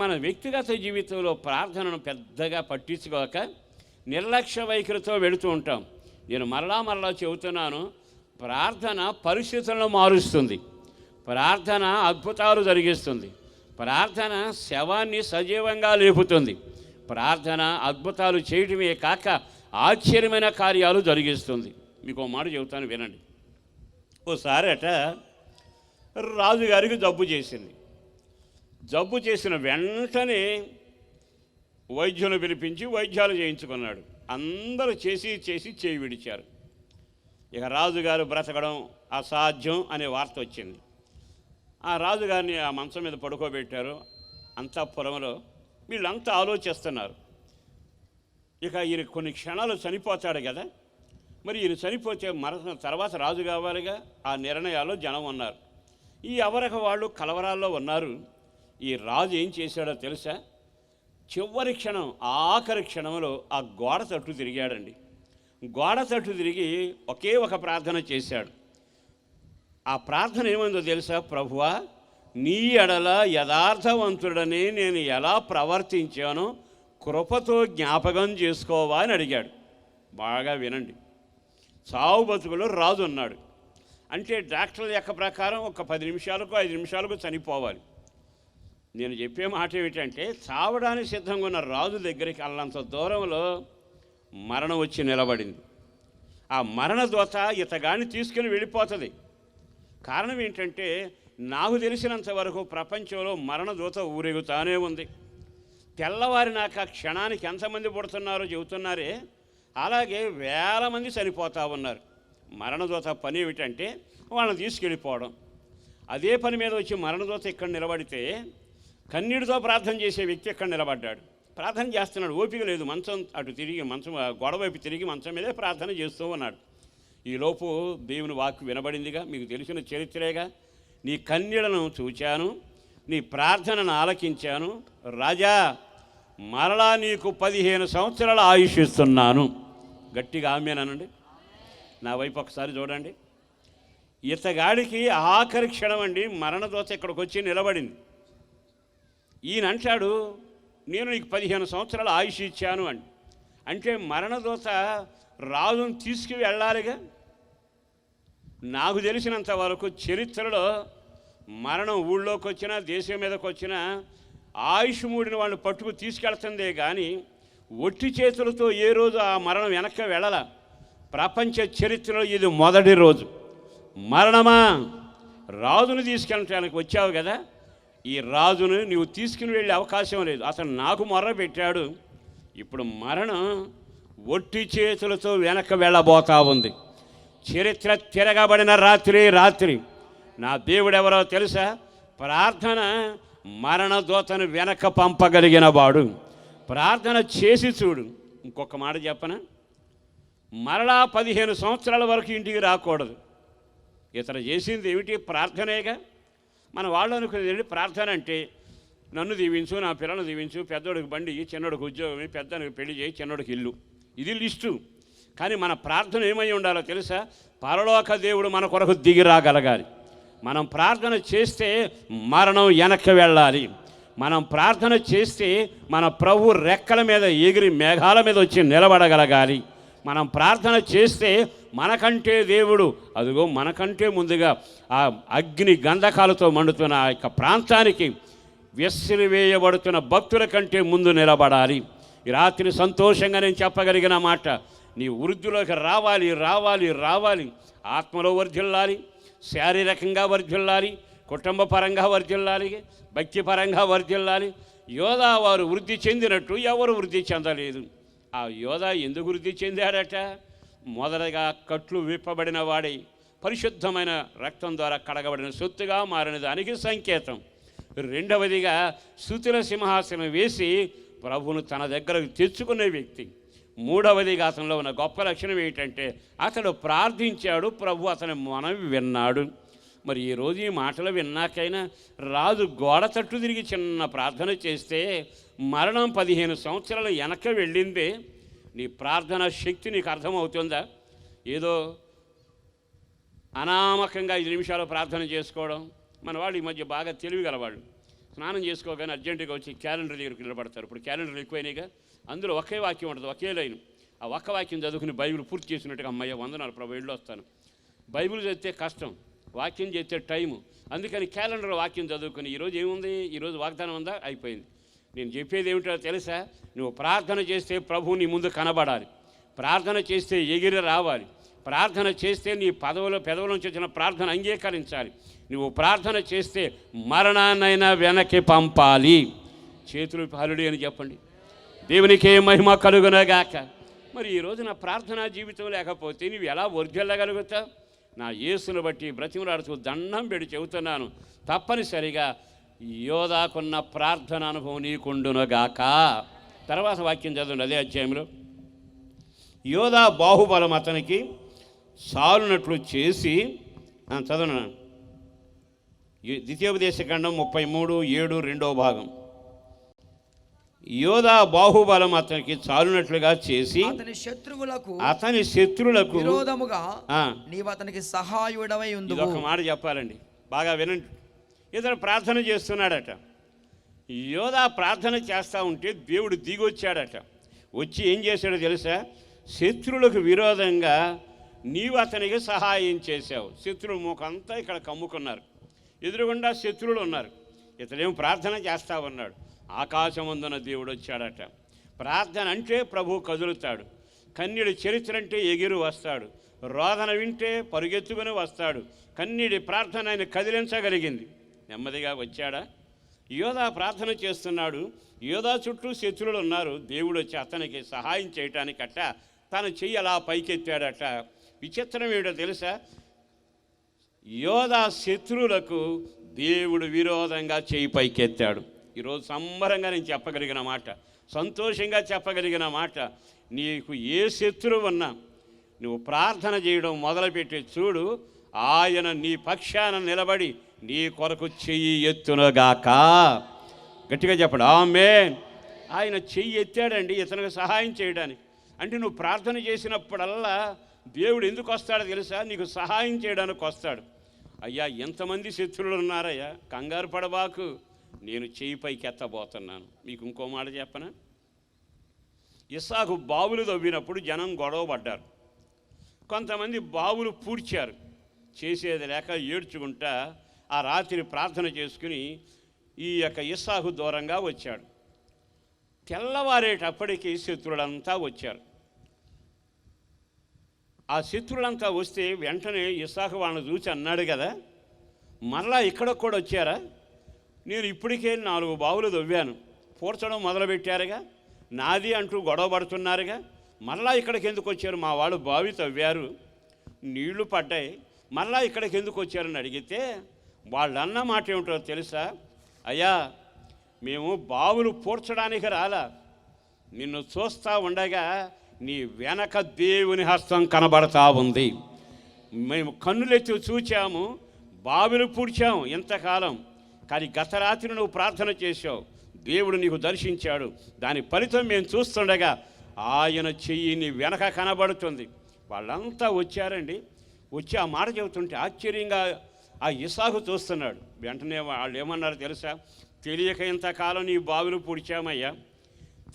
మన వ్యక్తిగత జీవితంలో ప్రార్థనను పెద్దగా పట్టించుకోక నిర్లక్ష్య వైఖరితో వెళుతూ ఉంటాం. నేను మరలా చెబుతున్నాను, ప్రార్థన పరిస్థితులను మారుస్తుంది, ప్రార్థన అద్భుతాలు జరిగిస్తుంది, ప్రార్థన శవాన్ని సజీవంగా లేపుతుంది, ప్రార్థన అద్భుతాలు చేయటమే కాక ఆశ్చర్యమైన కార్యాలు జరిగిస్తుంది. మీకు ఒక మాట చెబుతాను, వినండి. ఓసారి రాజుగారికి జబ్బు చేసింది. జబ్బు చేసిన వెంటనే వైద్యులను పిలిపించి వైద్యాలు చేయించుకున్నాడు. అందరూ చేసి చేయి విడిచారు. ఇక రాజుగారు బ్రతకడం అసాధ్యం అనే వార్త వచ్చింది. ఆ రాజుగారిని ఆ మంచం మీద పడుకోబెట్టారు. అంతఃపురంలో వీళ్ళంతా ఆలోచిస్తున్నారు. ఇక ఈయన కొన్ని క్షణాలు చనిపోతాడు కదా, మరి ఈయన చనిపోతే మరణ తర్వాత రాజు కావాలిగా. ఆ నిర్ణయాల్లో జనం ఉన్నారు. ఈ అవరక వాళ్ళు కలవరాల్లో ఉన్నారు. ఈ రాజు ఏం చేశాడో తెలుసా? చివరి క్షణం, ఆఖరి క్షణంలో ఆ గోడ తట్టు తిరిగాడండి. గోడ తట్టు తిరిగి ఒకే ఒక ప్రార్థన చేశాడు. ఆ ప్రార్థన ఏమైందో తెలుసా? ప్రభువా, నీ ఎడల యథార్థవంతుడని నేను ఎలా ప్రవర్తించానో కృపతో జ్ఞాపకం చేసుకోవా అని అడిగాడు. బాగా వినండి. చావు బతుకులో రాజు ఉన్నాడు అంటే డాక్టర్ల యొక్క ప్రకారం ఒక 10 నిమిషాలకు 5 నిమిషాలకు చనిపోవాలి. నేను చెప్పే మాట ఏమిటంటే, చావడానికి సిద్ధంగా ఉన్న రాజు దగ్గరికి అల్లంత దూరంలో మరణం వచ్చి నిలబడింది. ఆ మరణ దోత ఇతగాన్ని తీసుకుని వెళ్ళిపోతుంది. కారణం ఏంటంటే, నాకు తెలిసినంత వరకు ప్రపంచంలో మరణ దూత ఊరేగుతానే ఉంది. తెల్లవారినాక క్షణానికి ఎంతమంది పుడుతున్నారో చెబుతున్నారే, అలాగే వేల మంది చనిపోతూ ఉన్నారు. మరణదూత పని ఏమిటంటే వాళ్ళని తీసుకెళ్ళిపోవడం. అదే పని మీద వచ్చి మరణదూత ఇక్కడ నిలబడితే కన్నీటితో ప్రార్థన చేసే వ్యక్తి ఇక్కడ నిలబడ్డాడు. ప్రార్థన చేస్తున్నాడు, ఓపిక లేదు. మంచం అటు తిరిగి, మంచం గొడవైపు తిరిగి మంచం మీదే ప్రార్థన చేస్తూ ఉన్నాడు. ఈలోపు దేవుని వాక్కు వినబడిందిగా, మీకు తెలిసిన చరిత్రేగా. నీ కన్నీళ్లను చూచాను, నీ ప్రార్థనను ఆలకించాను. రాజా, మరలా నీకు 15 సంవత్సరాల ఆయుష్ ఇస్తున్నాను. గట్టిగా ఆమేనండి. నా వైపు ఒకసారి చూడండి. ఇతగాడికి ఆఖరి క్షణం అండి మరణదోత ఇక్కడికి వచ్చి నిలబడింది. ఈయన అంటాడు, నేను నీకు 15 సంవత్సరాల ఆయుష్ ఇచ్చాను అని. అంటే మరణదోత రాజును తీసుకు వెళ్ళాలిగా. నాకు తెలిసినంత వరకు చరిత్రలో మరణం ఊళ్ళోకి వచ్చినా దేశం మీదకి వచ్చినా ఆయుష్ మూడిన వాళ్ళు పట్టుకు తీసుకెళ్తుందే కానీ ఒట్టి చేతులతో ఏ రోజు ఆ మరణం వెనక్కి వెళ్ళాల. ప్రపంచ చరిత్రలో ఇది మొదటి రోజు. మరణమా, రాజును తీసుకెళ్ళటానికి వచ్చావు కదా, ఈ రాజును నీవు తీసుకుని వెళ్ళే అవకాశం లేదు. అతను నాకు మొర్ర పెట్టాడు. ఇప్పుడు మరణం ఒట్టి చేతులతో వెనక్కి వెళ్ళబోతా ఉంది. చరిత్ర తిరగబడిన రాత్రి నా దేవుడెవరో తెలుసా? ప్రార్థన మరణదూతను వెనక పంపగలిగిన వాడు. ప్రార్థన చేసి చూడు. ఇంకొక మాట చెప్పనా, మరలా 15 సంవత్సరాల వరకు ఇంటికి రాకూడదు. ఇతను చేసింది ఏమిటి? ప్రార్థనేగా. మన వాళ్ళు అనుకునేది ప్రార్థన అంటే నన్ను దీవించు, నా పిల్లలను దీవించు, పెద్దోడికి బండి, చిన్నోడికి ఉద్యోగం, పెద్దోడికి పెళ్లి చేయి, చిన్నోడికి ఇల్లు. ఇది లిస్టు. కానీ మన ప్రార్థన ఏమై ఉండాలో తెలుసా? పరలోక దేవుడు మన కొరకు దిగి రాగలగాలి. మనం ప్రార్థన చేస్తే మరణం వెనక్కి వెళ్ళాలి. మనం ప్రార్థన చేస్తే మన ప్రభు రెక్కల మీద ఎగిరి మేఘాల మీద వచ్చి నిలబడగలగాలి. మనం ప్రార్థన చేస్తే మనకంటే దేవుడు అదిగో మనకంటే ముందుగా ఆ అగ్ని గంధకాలతో మండుతున్న ఆ యొక్క ప్రాంతానికి విసిరివేయబడుతున్న భక్తుల కంటే ముందు నిలబడాలి. ఈ రాత్రి సంతోషంగా నేను చెప్పగలిగిన మాట, నీ వృద్ధిలోకి రావాలి. ఆత్మలో వర్ధిల్లాలి, శారీరకంగా వర్ధిల్లాలి, కుటుంబ పరంగా వర్ధిల్లాలి, భక్తిపరంగా వర్ధిల్లాలి. యోధా వారు వృద్ధి చెందినట్టు ఎవరు వృద్ధి చెందలేదు. ఆ యోధా ఎందుకు వృద్ధి చెందాడట? మొదటగా కట్లు విప్పబడిన వాడి పరిశుద్ధమైన రక్తం ద్వారా కడగబడిన సొత్తుగా మారిన దానికి సంకేతం. రెండవదిగా స్తుతుల సింహాసనం వేసి ప్రభువును తన దగ్గరకు తెచ్చుకునే వ్యక్తి. మూడవదిగా అతనిలో ఉన్న గొప్ప లక్షణం ఏంటంటే అతడు ప్రార్థించాడు, ప్రభు అతని మనవి విన్నాడు. మరి ఈరోజు ఈ మాటలు విన్నాకైనా రాజు గోడ తట్టు తిరిగి చిన్న ప్రార్థన చేస్తే మరణం 15 సంవత్సరాలు వెనక వెళ్ళిందే. నీ ప్రార్థన శక్తి నీకు అర్థమవుతుందా? ఏదో అనామకంగా 5 నిమిషాలు ప్రార్థన చేసుకోవడం. మన వాళ్ళు ఈ మధ్య బాగా తెలివి గలవాళ్ళు. స్నానం చేసుకోగానే అర్జెంటుగా వచ్చి క్యాలెండర్ దగ్గరికి నిలబడతారు. ఇప్పుడు క్యాలెండర్లు ఎక్కువైనాయిగా, అందులో ఒకే వాక్యం ఉంటుంది, ఒకే లైన్. ఆ ఒక్క వాక్యం చదువుకుని బైబిల్ పూర్తి చేసినట్టుగా అమ్మయ్య వందనాలు ప్రభు వెళ్ళి వస్తాను. బైబిల్ చదివితే కష్టం, వాక్యం చేస్తే టైము. అందుకని క్యాలెండర్ వాక్యం చదువుకుని ఈరోజు ఏముంది, ఈరోజు వాగ్దానం ఉందా, అయిపోయింది. నేను చెప్పేది ఏమిటో తెలుసా? నువ్వు ప్రార్థన చేస్తే ప్రభువు నీ ముందు కనబడాలి. ప్రార్థన చేస్తే ఎగిరి రావాలి. ప్రార్థన చేస్తే నీ పెదవుల నుంచి వచ్చిన ప్రార్థన అంగీకరించాలి. నువ్వు ప్రార్థన చేస్తే మరణాన్నైనా వెనక్కి పంపాలి. చేతులు హల్లేలూయా అని చెప్పండి. దేవునికే మహిమ కలుగునగాక. మరి ఈరోజు నా ప్రార్థనా జీవితం లేకపోతే నువ్వు ఎలా వర్ధిల్లగలుగుతావు? నా యేసును బట్టి బ్రతిమలాడుతూ దండం పెడి చెబుతున్నాను, తప్పనిసరిగా యోధాకున్న ప్రార్థన అనుభవం నీకుండునగాక. తర్వాత వాక్యం చదవండి అదే అధ్యాయంలో. యోధా బాహుబలం అతనికి సాలునట్లు చేసి, చదవను, ద్వితీయోపదేశకాండం 33:7 యోధా బాహుబలం అతనికి చాలునట్లుగా చేసి అతని శత్రువులకు విరోధముగా నీవు అతనికి సహాయుడవై ఉందువు. ఒక మాట చెప్పాలండి, బాగా వినండి. ఇతను ప్రార్థన చేస్తున్నాడట. యోధా ప్రార్థన చేస్తూ ఉంటే దేవుడు దిగొచ్చాడట. వచ్చి ఏం చేశాడో తెలుసా? శత్రువులకు విరోధంగా నీవు అతనికి సహాయం చేశావు. శత్రువుల ముఖంతా ఇక్కడ కమ్ముకున్నారు, ఎదురుగుండా శత్రువులు ఉన్నారు. ఇతడేం ప్రార్థన చేస్తా ఉన్నాడు. ఆకాశమందున దేవుడు వచ్చాడట. ప్రార్థన అంటే ప్రభు కదులుతాడు. కన్నీడి చరిత్ర అంటే ఎగిరి వస్తాడు. రోదన వింటే పరుగెత్తుకుని వస్తాడు. కన్నీడి ప్రార్థన ఆయన కదిలించగలిగింది. నెమ్మదిగా వచ్చాడా? యోధా ప్రార్థన చేస్తున్నాడు. యోధా చుట్టూ శత్రువులు ఉన్నారు. దేవుడు వచ్చి అతనికి సహాయం చేయటానికట తన చెయ్యి అలా పైకెత్తాడట. విచిత్రం ఏమిటో తెలుసా? యోధా శత్రువులకు దేవుడు విరోధంగా చెయ్యి పైకెత్తాడు. ఈరోజు సంబరంగా నేను చెప్పగలిగిన మాట, సంతోషంగా చెప్పగలిగిన మాట, నీకు ఏ శత్రువు ఉన్నా నువ్వు ప్రార్థన చేయడం మొదలుపెట్టి చూడు, ఆయన నీ పక్షాన నిలబడి నీ కొరకు చెయ్యి ఎత్తునగాక. గట్టిగా చెప్పడు ఆమేన్. ఆయన చెయ్యి ఎత్తాడండి ఇతనికి సహాయం చేయడానికి. అంటే నువ్వు ప్రార్థన చేసినప్పుడల్లా దేవుడు ఎందుకు వస్తాడో తెలుసా? నీకు సహాయం చేయడానికి వస్తాడు. అయ్యా ఎంతమంది శత్రువులు ఉన్నారయ్యా, కంగారు పడబాకు, నేను చెయ్యి పైకి ఎత్తబోతున్నాను. మీకు ఇంకో మాట చెప్పనా? ఇస్సాకు బావులు తవ్వినప్పుడు జనం గొడవ పడ్డారు. కొంతమంది బావులు పూడ్చారు. చేసేది లేక ఏడ్చుకుంటా ఆ రాత్రి ప్రార్థన చేసుకుని ఈ యొక్క ఇస్సాకు దూరంగా వచ్చాడు. తెల్లవారేటప్పటికీ శత్రువులంతా వచ్చారు. ఆ శత్రువులంతా వస్తే వెంటనే ఇస్సాకు వాళ్ళని చూసి అన్నాడు కదా, మరలా ఇక్కడ కూడా వచ్చారా? నేను ఇప్పటికే 4 బావులు తవ్వాను, పూడ్చడం మొదలుపెట్టారుగా, నాది అంటూ గొడవ పడుతున్నారుగా, మరలా ఇక్కడికి ఎందుకు వచ్చారు? మా వాళ్ళు బావి తవ్వారు, నీళ్లు పడ్డాయి, మరలా ఇక్కడికి ఎందుకు వచ్చారని అడిగితే వాళ్ళన్న మాట ఏమిటో తెలుసా? అయ్యా మేము బావులు పూడ్చడానికి రాలా, నిన్ను చూస్తూ ఉండగా నీ వెనక దేవుని హస్తం కనబడతా ఉంది. మేము కన్నులెత్తి చూచాము, బావిలు పూడ్చాము ఇంతకాలం, కానీ గత రాత్రి నువ్వు ప్రార్థన చేశావు, దేవుడు నీకు దర్శించాడు. దాని ఫలితం మేము చూస్తుండగా ఆయన చెయ్యి నీ వెనక కనబడుతుంది. వాళ్ళంతా వచ్చారండి. వచ్చి ఆ మాట చెబుతుంటే ఆశ్చర్యంగా ఆ ఇస్సాకు చూస్తున్నాడు. వెంటనే వాళ్ళు ఏమన్నారో తెలుసా? తెలియక ఇంతకాలం నీ బావిలు పూడ్చామయ్యా,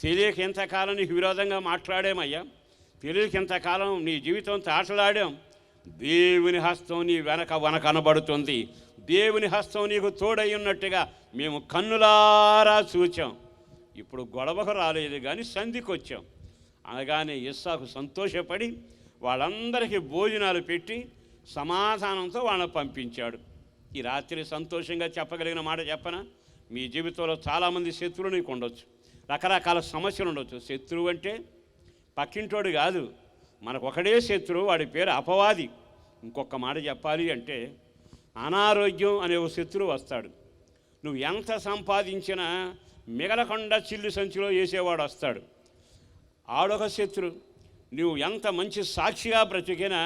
తెలియక ఎంతకాలం నీకు విరోధంగా మాట్లాడామయ్యా, తెలియక ఎంతకాలం నీ జీవితంతో ఆటలాడాం. దేవుని హస్తం నీ వెనక కనబడుతుంది. దేవుని హస్తం నీకు తోడై ఉన్నట్టుగా మేము కన్నులారా చూచాం. ఇప్పుడు గొడవకు రాలేదు కానీ సంధికి వచ్చాం అనగానే ఇస్సాకు సంతోషపడి వాళ్ళందరికీ భోజనాలు పెట్టి సమాధానంతో వాళ్ళని పంపించాడు. ఈ రాత్రి సంతోషంగా చెప్పగలిగిన మాట చెప్పనా? మీ జీవితంలో చాలామంది శత్రువులు నీకు ఉండొచ్చు, రకరకాల సమస్యలు ఉండొచ్చు. శత్రువు అంటే పక్కింటోడు కాదు, మనకు ఒకడే శత్రువు, వాడి పేరు అపవాది. ఇంకొక మాట చెప్పాలి అంటే అనారోగ్యం అనే ఒక శత్రువు వస్తాడు. నువ్వు ఎంత సంపాదించినా మిగలకుండా చిల్లు సంచిలో వేసేవాడు వస్తాడు, ఆడొక శత్రువు. నువ్వు ఎంత మంచి సాక్షిగా బ్రతికినా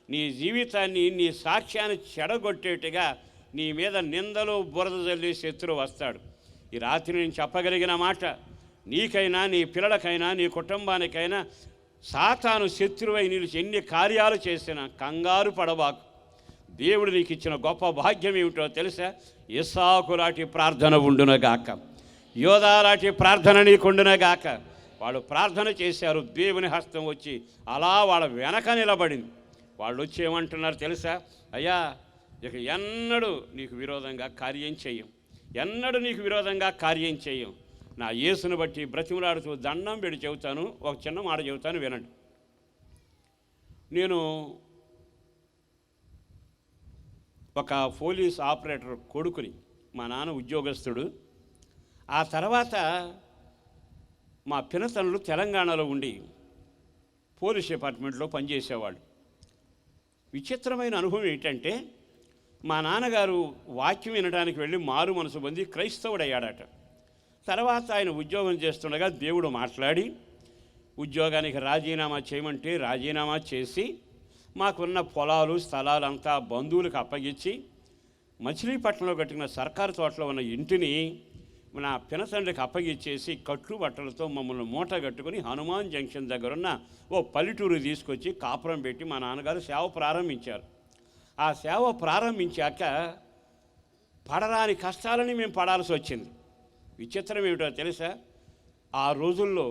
నీ జీవితాన్ని, నీ సాక్ష్యాన్ని చెడగొట్టేట్టుగా నీ మీద నిందలు బురద జల్లే శత్రువు వస్తాడు. ఈ రాత్రి నేను చెప్పగలిగిన మాట, నీకైనా నీ పిల్లలకైనా నీ కుటుంబానికైనా సాతాను శత్రువై నిలిచి ఎన్ని కార్యాలు చేసినా కంగారు పడబాకు. దేవుడు నీకు ఇచ్చిన గొప్ప భాగ్యం ఏమిటో తెలుసా? ఇస్సాకు లాంటి ప్రార్థన ఉండునగాక, యోధా లాంటి ప్రార్థన నీకుండునగాక. వాళ్ళు ప్రార్థన చేశారు, దేవుని హస్తం వచ్చి అలా వాళ్ళ వెనక నిలబడింది. వాళ్ళు వచ్చి ఏమంటున్నారు తెలుసా? అయ్యా ఇక ఎన్నడూ నీకు విరోధంగా కార్యం చెయ్యం, ఎన్నడూ నీకు విరోధంగా కార్యం చెయ్యం. నా యేసును బట్టి బ్రతిమలాడుతూ దండం పెడి చెబుతాను, ఒక చిన్న మాట చెబుతాను వినండి. నేను ఒక పోలీస్ ఆపరేటర్ కొడుకుని, మా నాన్న ఉద్యోగస్తుడు. ఆ తర్వాత మా పినతనులు తెలంగాణలో ఉండి పోలీస్ డిపార్ట్మెంట్లో పనిచేసేవాళ్ళు. విచిత్రమైన అనుభవం ఏంటంటే మా నాన్నగారు వాక్యం వినడానికి వెళ్ళి మారు మనసు పొంది క్రైస్తవుడయ్యాడట. తర్వాత ఆయన ఉద్యోగం చేస్తుండగా దేవుడు మాట్లాడి ఉద్యోగానికి రాజీనామా చేయమంటే రాజీనామా చేసి మాకున్న పొలాలు స్థలాలంతా బంధువులకు అప్పగించి మచిలీపట్నంలో కట్టిన సర్కారు తోటలో ఉన్న ఇంటిని నా పినతండ్రికి అప్పగిచ్చేసి కట్లు బట్టలతో మమ్మల్ని మూట కట్టుకుని హనుమాన్ జంక్షన్ దగ్గరున్న ఓ పల్లెటూరు తీసుకొచ్చి కాపురం పెట్టి మా నాన్నగారు సేవ ప్రారంభించారు. ఆ సేవ ప్రారంభించాక పడరాని కష్టాలని మేము పడాల్సి వచ్చింది. విచిత్రం ఏమిటో తెలుసా, ఆ రోజుల్లో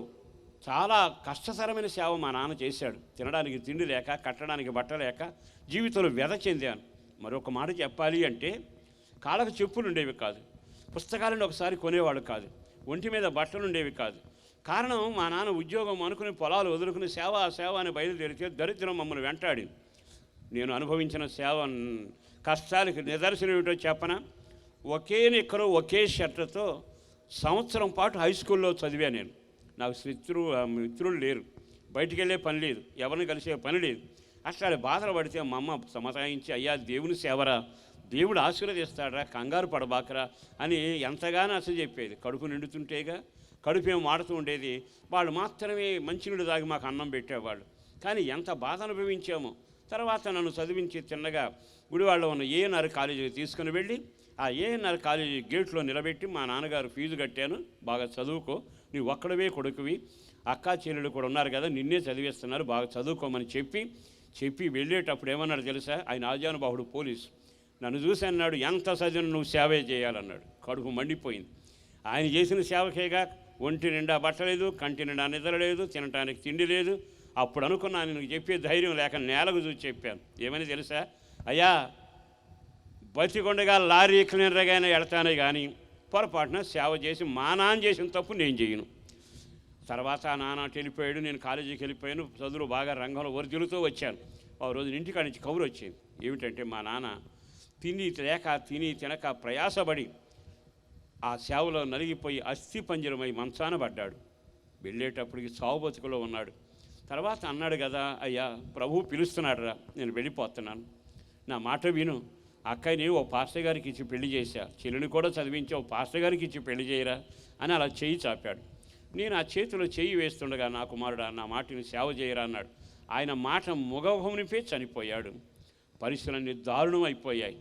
చాలా కష్టతరమైన సేవ మా నాన్న చేశాడు. తినడానికి తిండి లేక, కట్టడానికి బట్ట లేక జీవితంలో వ్యధ చెందాను. మరొక మాట చెప్పాలి అంటే కాళ్ళకు చెప్పులు ఉండేవి కాదు, పుస్తకాలను ఒకసారి కొనేవాడు కాదు, ఒంటి మీద బట్టలు ఉండేవి కాదు. కారణం మా నాన్న ఉద్యోగం అనుకుని పొలాలు వదులుకుని సేవ అని బయలుదేరితే దరిద్రం మమ్మల్ని వెంటాడింది. నేను అనుభవించిన సేవ కష్టాలకి నిదర్శనం ఏమిటో చెప్పనా, ఒకే నిక్కరు ఒకే షర్టుతో సంవత్సరం పాటు హై స్కూల్లో చదివా నేను. నాకు మిత్రులు లేరు, బయటికి వెళ్ళే పని లేదు, ఎవరిని కలిసే పని లేదు. అట్లా బాధలు పడితే మా అమ్మ సమాధానించి, అయ్యా దేవుని సేవరా, దేవుడు ఆశీర్వదిస్తాడరా, కంగారు పడబాకరా అని ఎంతగానో అసలు చెప్పేది. కడుపు నిండుతుంటేగా, కడుపు ఏం మాడుతూ ఉండేది. వాళ్ళు మాత్రమే మంచినీళ్ళు తాగి మాకు అన్నం పెట్టేవాళ్ళు. కానీ ఎంత బాధ అనుభవించామో. తర్వాత నన్ను చదివించి తిన్నగా గుడివాడలో ఉన్న ఏఎన్ఆర్ కాలేజీకి తీసుకుని వెళ్ళి ఆ ఏఎన్ఆర్ కాలేజీ గేట్లో నిలబెట్టి మా నాన్నగారు ఫీజు కట్టాను, బాగా చదువుకో, నువ్వు ఒక్కడవే కొడుకువి, అక్కా చెల్లెలు కూడా ఉన్నారు కదా, నిన్నే చదివిస్తున్నారు, బాగా చదువుకోమని చెప్పి వెళ్ళేటప్పుడు ఏమన్నాడు తెలుసా, ఆయన ఆజానుబాహుడు పోలీసు నన్ను చూసి అన్నాడు, ఎంత చదివిన నువ్వు సేవే చేయాలన్నాడు. కడుపు మండిపోయింది. ఆయన చేసిన సేవకేగా ఒంటి నిండా బట్టలేదు, కంటి నిండా నిద్ర లేదు, తినటానికి తిండి లేదు. అప్పుడు అనుకున్నాను, నేను చెప్పే ధైర్యం లేక నేలకు చూసి చెప్పాను. ఏమని తెలుసా, అయ్యా బతికొండగా లారీ క్లీనర్గానే వెళ్తానే కానీ పొరపాటున సేవ చేసి మా నాన్న చేసిన తప్పు నేను చేయను. తర్వాత నాన్న వెళ్ళిపోయాడు, నేను కాలేజీకి వెళ్ళిపోయాను, చదువులు బాగా రంగంలో వర్జులుతూ వచ్చాను. ఒక రోజు ఇంటికాడ నుంచి కబురు వచ్చింది. ఏమిటంటే మా నాన్న తిని తినక ప్రయాసపడి ఆ సేవలో నలిగిపోయి అస్థి పంజరమై మంచాన పడ్డాడు. వెళ్ళేటప్పటికి సావు బతుకులో ఉన్నాడు. తర్వాత అన్నాడు కదా, అయ్యా ప్రభువు పిలుస్తున్నాడురా, నేను వెళ్ళిపోతున్నాను, నా మాట విను, అక్కయ్యని ఓ పాస్టర్ గారికి ఇచ్చి పెళ్లి చేశా, చెల్లిని కూడా చదివించి ఓ పాస్టర్ గారికి ఇచ్చి పెళ్లి చేయరా అని అలా చేయి చాపాడు. నేను ఆ చేతిలో చేయి వేస్తుండగా, నా కుమారుడా నా మాటని సేవ చేయరా అన్నాడు. ఆయన మాట ముఖమునిపే చనిపోయాడు. పరిస్థితులన్నీ దారుణం అయిపోయాయి.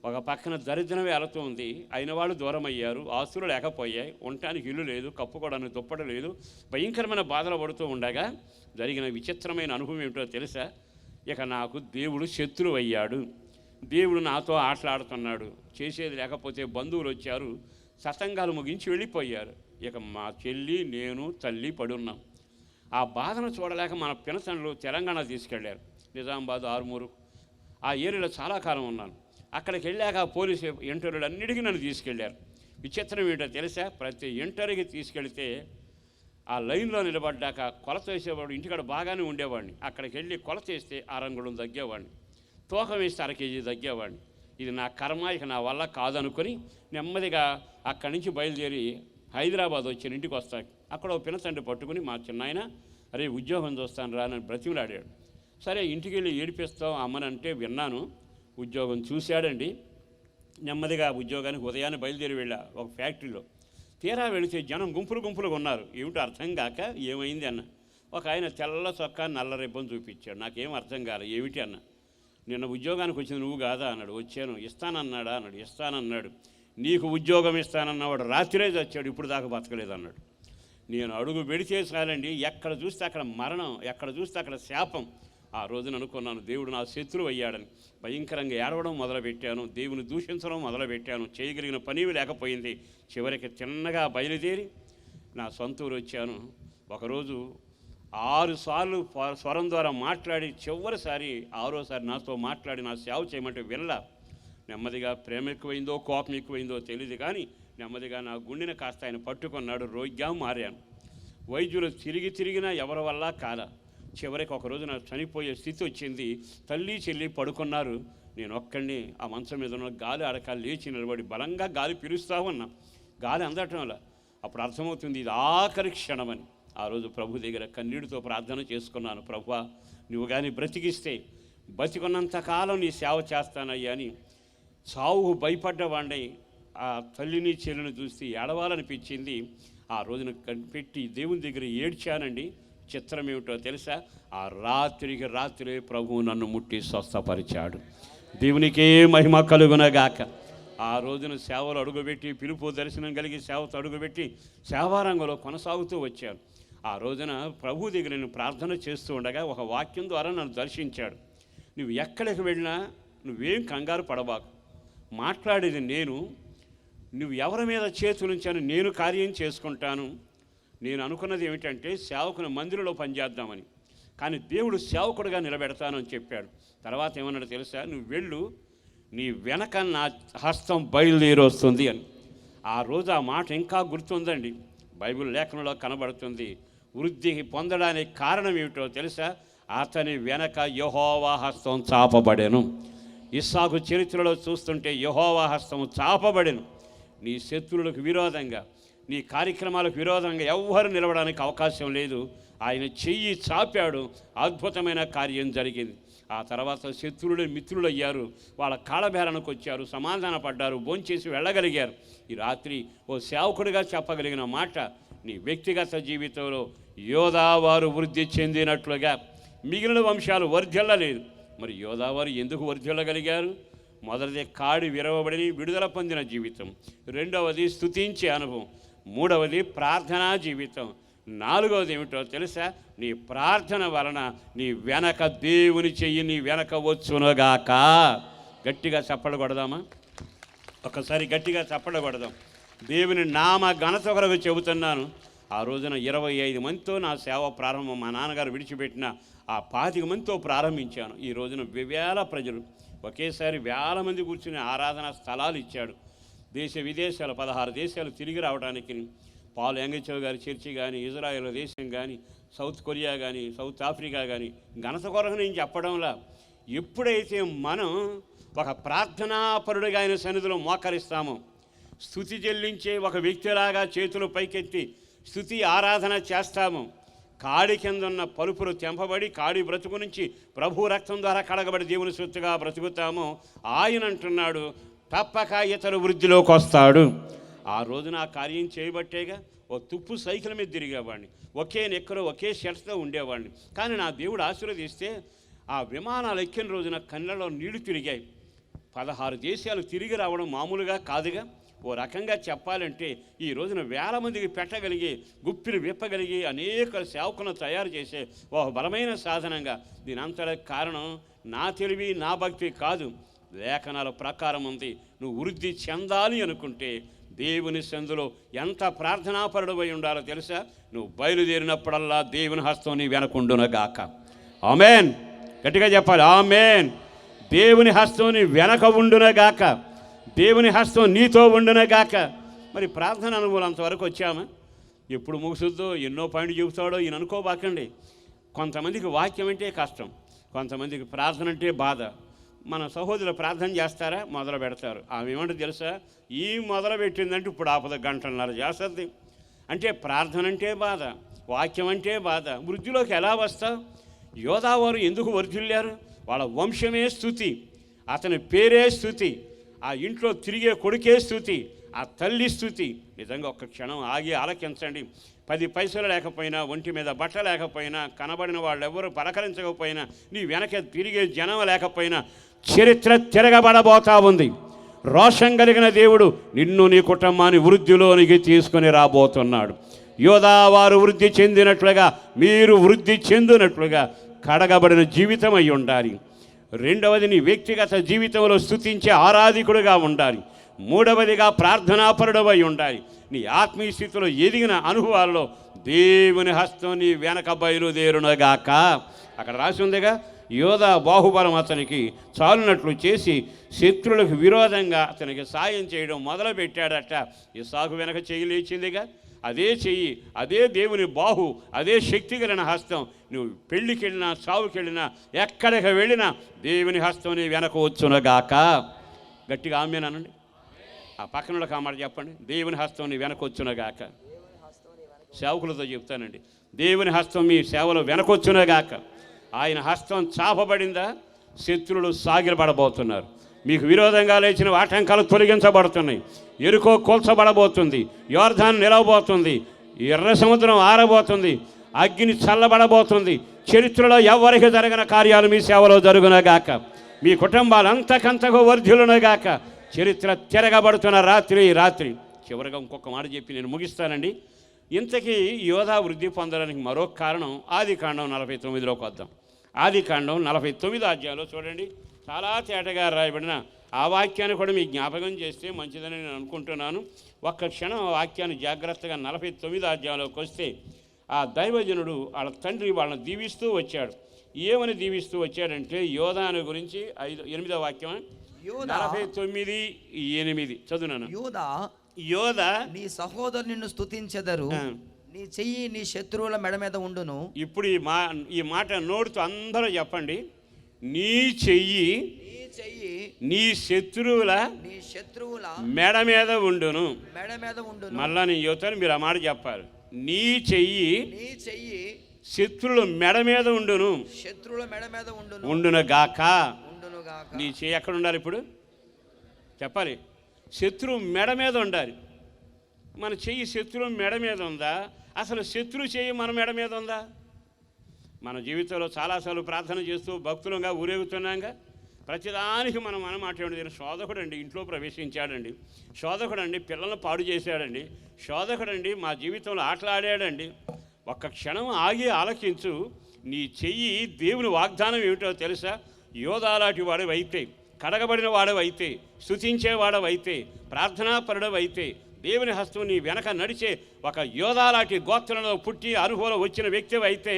ఒక పక్కన దరిద్రం వెళుతూ ఉంది, అయిన వాళ్ళు దూరం అయ్యారు, ఆస్తులు లేకపోయాయి, ఉండటానికి ఇల్లు లేదు, కప్పుకోవడానికి దుప్పట లేదు, భయంకరమైన బాధలు పడుతూ ఉండగా జరిగిన విచిత్రమైన అనుభవం ఏమిటో తెలుసా, ఇక నాకు దేవుడు శత్రువు అయ్యాడు. దేవుడు నాతో ఆటలాడుతున్నాడు. చేసేది లేకపోతే బంధువులు వచ్చారు, సతంగాలు ముగించి వెళ్ళిపోయారు. ఇక మా చెల్లి, నేను, తల్లి పడున్నాం. ఆ బాధను చూడలేక మన పినతండ్రులు తెలంగాణ తీసుకెళ్లారు. నిజామాబాద్, ఆర్మూరు ఆ ఏరియాలో చాలా కాలం ఉన్నాను. అక్కడికి వెళ్ళాక పోలీసు ఇంటర్వ్యూలు అన్నిటికీ నన్ను తీసుకెళ్లారు. విచిత్రం ఏంటో తెలుసా, ప్రతి ఇంటర్వ్యూకి తీసుకెళ్తే ఆ లైన్లో నిలబడ్డాక కొలత వేసేవాడు ఇంటికాడ బాగానే ఉండేవాడిని. అక్కడికి వెళ్ళి కొలత వేస్తే 6 అంగుళం తగ్గేవాడిని, తూకం వేస్తే 1/2 కేజీ తగ్గేవాడిని. ఇది నా కర్మ, ఇక నా వల్ల కాదనుకొని నెమ్మదిగా అక్కడి నుంచి బయలుదేరి హైదరాబాద్ వచ్చాను. ఇంటికి వస్తాను. అక్కడ ఒక పినతండ్రి పట్టుకుని, మా చిన్నాయన అరే ఉద్యోగం చూస్తాను రా అని బ్రతిమలాడాడు. సరే ఇంటికి వెళ్ళి ఏడిపిస్తాం అమ్మనంటే విన్నాను. ఉద్యోగం చూశాడండి. నెమ్మదిగా ఉద్యోగానికి ఉదయాన్నే బయలుదేరి వెళ్ళా ఒక ఫ్యాక్టరీలో. తీరా వెళితే జనం గుంపులుగా ఉన్నారు. ఏమిటో అర్థం కాక ఏమైంది అన్న. ఒక ఆయన తెల్ల చొక్కా నల్ల రిబ్బన్ చూపించాడు. నాకేం అర్థం కాలే, ఏమిటి అన్న. నిన్న ఉద్యోగానికి వచ్చింది నువ్వు కాదా అన్నాడు. వచ్చాను. ఇస్తానన్నాడా అన్నాడు. ఇస్తానన్నాడు. నీకు ఉద్యోగం ఇస్తానన్నవాడు రాత్రే చచ్చాడు, ఇప్పుడు దాకా బతకలేదు అన్నాడు. నేను అడుగు పెడితే చాలండి, ఎక్కడ చూస్తే అక్కడ మరణం, ఎక్కడ చూస్తే అక్కడ శాపం. ఆ రోజున అనుకున్నాను దేవుడు నా శత్రువు అయ్యాడని. భయంకరంగా ఏడవడం మొదలుపెట్టాను, దేవుని దూషించడం మొదలుపెట్టాను. చేయగలిగిన పని లేకపోయింది. చివరికి తిన్నగా బయలుదేరి నా సొంత ఊరు వచ్చాను. ఒకరోజు 6 సార్లు స్వరం ద్వారా మాట్లాడి చివరిసారి 6వసారి నాతో మాట్లాడి నా సేవ చేయమంటే వినలా. నెమ్మదిగా ప్రేమ ఎక్కువైందో కోపం ఎక్కువైందో తెలియదు కానీ నెమ్మదిగా నా గుండెని కాస్త ఆయన పట్టుకున్నాడు. రోగ్గా మారాను. వైద్యులు తిరిగినా ఎవరి వల్ల కాల. చివరికి ఒకరోజు నాకు చనిపోయే స్థితి వచ్చింది. తల్లి చెల్లి పడుకున్నారు, నేను ఒక్కడిని ఆ మంచం మీద ఉన్న గాలి అడక లేచి నిలబడి బలంగా గాలి పీలుస్తూ ఉన్నా. గాలి అందటం వల్ల అప్పుడు అర్థమవుతుంది ఇది ఆఖరి క్షణమని. ఆ రోజు ప్రభు దగ్గర కన్నీటితో ప్రార్థన చేసుకున్నాను, ప్రభువా నువ్వు కానీ బ్రతికిస్తే బతికున్నంతకాలం నీ సేవ చేస్తానయ్యా అని. చావుకు భయపడ్డవాడిని ఆ తల్లిని చెల్లిని చూసి ఏడవాలనిపించింది. ఆ రోజున కనిపెట్టి దేవుని దగ్గర ఏడ్చానండి. చిత్రం ఏమిటో తెలుసా, ఆ రాత్రికి రాత్రే ప్రభువు నన్ను ముట్టి స్వస్థపరిచాడు. దేవునికే మహిమ కలుగునగాక. ఆ రోజున సేవలు అడుగుపెట్టి పిలుపు దర్శనం కలిగి సేవతో అడుగుపెట్టి సేవారంగంలో కొనసాగుతూ వచ్చాను. ఆ రోజున ప్రభు దగ్గర నేను ప్రార్థన చేస్తూ ఉండగా ఒక వాక్యం ద్వారా నన్ను దర్శించాడు. నువ్వు ఎక్కడికి వెళ్ళినా నువ్వేం కంగారు పడబాకు, మాట్లాడేది నేను, నువ్వు ఎవరి మీద చేతులుంచాను నేను కార్యం చేసుకుంటాను. నేను అనుకున్నది ఏమిటంటే సేవకుని మందిరంలో పనిచేద్దామని, కానీ దేవుడు సేవకుడుగా నిలబెడతానని చెప్పాడు. తర్వాత ఏమన్నాడు తెలుసా, నువ్వు వెళ్ళు, నీ వెనక నా హస్తం బయలుదేరి వస్తుంది అని. ఆ రోజు ఆ మాట ఇంకా గుర్తుందండి, బైబిల్ లేఖనంలో కనబడుతుంది. వృద్ధికి పొందడానికి కారణం ఏమిటో తెలుసా, అతని వెనక యెహోవా హస్తం చాపబడెను. ఇస్సాకు చరిత్రలో చూస్తుంటే యెహోవా హస్తం చాపబడెను. నీ శత్రువులకు విరోధంగా, నీ కార్యక్రమాలకు విరోధంగా ఎవ్వరు నిలవడానికి అవకాశం లేదు. ఆయన చెయ్యి చాపాడు, అద్భుతమైన కార్యం జరిగింది. ఆ తర్వాత శత్రువులు మిత్రులు అయ్యారు, వాళ్ళ కాళ్ళబేరానికి వచ్చారు, సమాధాన పడ్డారు, భోంచేసి వెళ్ళగలిగారు. ఈ రాత్రి ఓ సేవకుడిగా చెప్పగలిగిన మాట, నీ వ్యక్తిగత జీవితంలో యోధావారు వృద్ధి చెందినట్లుగా మిగిలిన వంశాలు వర్ధిల్లలేదు. మరి యోధావారు ఎందుకు వర్ధిల్లగలిగారు? మొదటిది కాడి విరవబడి విడుదల పొందిన జీవితం, రెండవది స్తుతించే అనుభవం, మూడవది ప్రార్థనా జీవితం, నాలుగవది ఏమిటో తెలుసా, నీ ప్రార్థన వలన నీ వెనక దేవుని చెయ్యి నీ వెనక వచ్చునుగాక. గట్టిగా చప్పట్లు కొడదామా? ఒకసారి గట్టిగా చప్పట్లు కొడదాం. దేవుని నామ ఘనత కొరకు చెబుతున్నాను. ఆ రోజున 25 మందితో నా సేవ ప్రారంభం, మా నాన్నగారు విడిచిపెట్టిన ఆ 25 మందితో ప్రారంభించాను. ఈ రోజున వేల ప్రజలు, ఒకేసారి వేల మంది కూర్చుని ఆరాధన స్థలాలు ఇచ్చాడు. దేశ విదేశాలు 16 దేశాలు తిరిగి రావడానికి, పాల్ యాంగచవ్ గారి చర్చి కానీ, ఇజ్రాయెల్ దేశం కానీ, సౌత్ కొరియా కానీ, సౌత్ ఆఫ్రికా కానీ, ఘనత కొరకు నేను చెప్పడంలా, ఎప్పుడైతే మనం ఒక ప్రార్థనాపరుడిగా ఆయన సన్నిధిలో మోకరిస్తామో, స్తుతి చెల్లించే ఒక వ్యక్తిలాగా చేతులు పైకెత్తి స్తుతి ఆరాధన చేస్తాము, కాడి కింద ఉన్న పలుపులు తెంపబడి కాడి బ్రతుకు నుంచి ప్రభు రక్తం ద్వారా కడగబడి దేవుని సొత్తుగా బ్రతుకుతాము. ఆయన అంటున్నాడు తప్పక ఇతరు వృద్ధిలోకి వస్తాడు. ఆ రోజున ఆ కార్యం చేయబట్టేగా ఓ తుప్పు సైకిల్ మీద తిరిగేవాడిని, ఒకే నెక్కలో ఒకే షర్ట్తో ఉండేవాడిని. కానీ నా దేవుడు ఆశీర్వదిస్తే ఆ విమానాలు ఎక్కిన రోజున కళ్ళలో నీళ్లు తిరిగాయి. 16 దేశాలు తిరిగి రావడం మామూలుగా కాదుగా. ఓ రకంగా చెప్పాలంటే ఈ రోజున వేల మందికి పెట్టగలిగి, గుప్పిని విప్పగలిగి అనేక సేవకులను తయారు చేసే ఒక బలమైన సాధనంగా. దీనంతటి కారణం నా తెలివి నా భక్తి కాదు, లేఖనాల ప్రకారం ఉంది. నువ్వు వృద్ధి చెందాలి అనుకుంటే దేవుని సందులో ఎంత ప్రార్థనాపరుడవై ఉండాలో తెలుసా? నువ్వు బయలుదేరినప్పుడల్లా దేవుని హస్తం నీ వెనకుండునగాక. ఆమేన్. గట్టిగా చెప్పాలి, ఆమేన్. దేవుని హస్తం నీ వెనక ఉండునగాక, దేవుని హస్తం నీతో ఉండునగాక. మరి ప్రార్థన అనుభవం అంతవరకు వచ్చామా? ఎప్పుడు ముగుసుద్దో, ఎన్నో పాయింట్లు చెబుతాడో ఈయన అనుకోబాకండి. కొంతమందికి వాక్యం అంటే కష్టం, కొంతమందికి ప్రార్థన అంటే బాధ. మన సహోదరులు ప్రార్థన చేస్తారా? మొదలు పెడతారు. ఆమె ఏమంటే తెలుసా, ఈ మొదలు పెట్టిందంటే ఇప్పుడు ఆపద గంటన్నర చేస్తుంది. అంటే ప్రార్థన అంటే బాధ, వాక్యం అంటే బాధ. వృద్ధిలోకి ఎలా వస్తావు? యోధావారు ఎందుకు వర్ధిల్లారు? వాళ్ళ వంశమే స్తుతి, అతని పేరే స్తుతి, ఆ ఇంట్లో తిరిగే కొడుకే స్తుతి, ఆ తల్లి స్తుతి. నిజంగా ఒక్క క్షణం ఆగి ఆలకించండి. 10 పైసలు లేకపోయినా, ఒంటి మీద బట్ట లేకపోయినా, కనబడిన వాళ్ళు ఎవరు పలకరించకపోయినా, నీ వెనక తిరిగే జనం లేకపోయినా చరిత్ర తిరగబడబోతా ఉంది. రోషం కలిగిన దేవుడు నిన్ను నీ కుటుంబాన్ని వృద్ధిలోనికి తీసుకొని రాబోతున్నాడు. యోధావారు వృద్ధి చెందినట్లుగా మీరు వృద్ధి చెందినట్లుగా కడగబడిన జీవితం అయి ఉండాలి. రెండవది, నీ వ్యక్తిగత జీవితంలో స్తుతించే ఆరాధికుడుగా ఉండాలి. మూడవదిగా ప్రార్థనాపరుడవై ఉండాలి. నీ ఆత్మీయ స్థితిలో ఎదిగిన అనుభవాల్లో దేవుని హస్తం నీ వెనక బయలుదేరునగాక. అక్కడ రాసి ఉందిగా, యోధా బాహుబలం అతనికి చాలునట్లు చేసి శత్రువులకు విరోధంగా అతనికి సాయం చేయడం మొదలుపెట్టాడట. ఇస్సాకు వెనక చెయ్యి లేచిందిగా, అదే చెయ్యి, అదే దేవుని బాహు, అదే శక్తి కలిగిన హస్తం. నువ్వు పెళ్ళికి వెళ్ళినా, చావుకి వెళ్ళినా, ఎక్కడికి వెళ్ళినా దేవుని హస్తం నీ వెనక వచ్చునగాక. గట్టిగా ఆమేన్ అనండి. ఆ పక్కన మాట చెప్పండి, దేవుని హస్తం నీ వెనక వచ్చునగాక. సేవకులతో చెప్తానండి, దేవుని హస్తం మీ సేవలో వెనకొచ్చునేగాక. ఆయన హస్తం చాపబడిందా, శత్రువులు సాగిలపడబోతున్నారు. మీకు విరోధంగా లేచిన ఆటంకాలు తొలగించబడుతున్నాయి. ఎరుకో కూల్చబడబోతుంది, యోర్దాను నిలవబోతుంది, ఎర్ర సముద్రం ఆరబోతుంది, అగ్ని చల్లబడబోతుంది. చరిత్రలో ఎవరికి జరగని కార్యాలు మీ సేవలో జరుగునగాక. మీ కుటుంబాలు అంతకంతకు వర్ధిల్లునగాక. చరిత్ర తిరగబడుతున్న రాత్రి. చివరిగా ఇంకొక మాట చెప్పి నేను ముగిస్తానండి. ఇంతకీ యోధా వృద్ధి పొందడానికి మరొక కారణం ఆదికాండం 49లోకి వద్దాం. ఆదికాండం 49 అధ్యాయంలో చూడండి, చాలా తేటగా రాయబడిన ఆ వాక్యాన్ని కూడా మీకు జ్ఞాపకం చేస్తే మంచిదని నేను అనుకుంటున్నాను. ఒక్క క్షణం ఆ వాక్యాన్ని జాగ్రత్తగా 49 అధ్యాయంలోకి వస్తే, ఆ దైవజనుడు వాళ్ళ తండ్రి వాళ్ళని దీవిస్తూ వచ్చాడు. ఏమని దీవిస్తూ వచ్చాడంటే, యోధాను గురించి 8వ వాక్యం 49:8 చదువునాను. యోధ నీ సహోదరు నిన్ను స్తుతించెదరు, నీ చెయ్యి నీ శత్రువుల మెడ మీద ఉండును. ఇప్పుడు ఈ మాట నోడుతూ అందరూ చెప్పండి. నీ చెయ్యి నీ శత్రువుల మెడ మీద ఉండును. మళ్ళా నీ యువతను మీరు ఆ మాట చెప్పాలి. నీ చెయ్యి శత్రువుల మెడ మీద ఉండును. ఉండును గాక. నీ చెయ్యి ఎక్కడ ఉండాలి ఇప్పుడు చెప్పాలి? శత్రువు మెడ మీద ఉండాలి. మన చెయ్యి శత్రువు మెడ మీద ఉందా? అసలు శత్రువు చెయ్యి మన మెడ మీద ఉందా? మన జీవితంలో చాలాసార్లు ప్రార్థన చేస్తూ భక్తులంగా ఊరేగుతున్నాగా, ప్రతిదానికి మనం మాట్లాడేది శోధకుడు అండి ఇంట్లో ప్రవేశించాడండి, శోధకుడు అండి పిల్లలను పాడు చేశాడండి, శోధకుడు అండి మా జీవితంలో ఆటలాడాడండి. ఒక్క క్షణం ఆగి ఆలకించు. నీ చెయ్యి దేవుని వాగ్దానం ఏమిటో తెలుసా? యోధాలాంటి వాడవైతే, కడగబడిన వాడవైతే, స్తుతించేవాడవైతే, ప్రార్థనాపరుడవైతే, దేవుని హస్తం నీ వెనక నడిచే ఒక యోధాలాంటి గోత్రంలో పుట్టి అనుభవంలో వచ్చిన వ్యక్తి అయితే,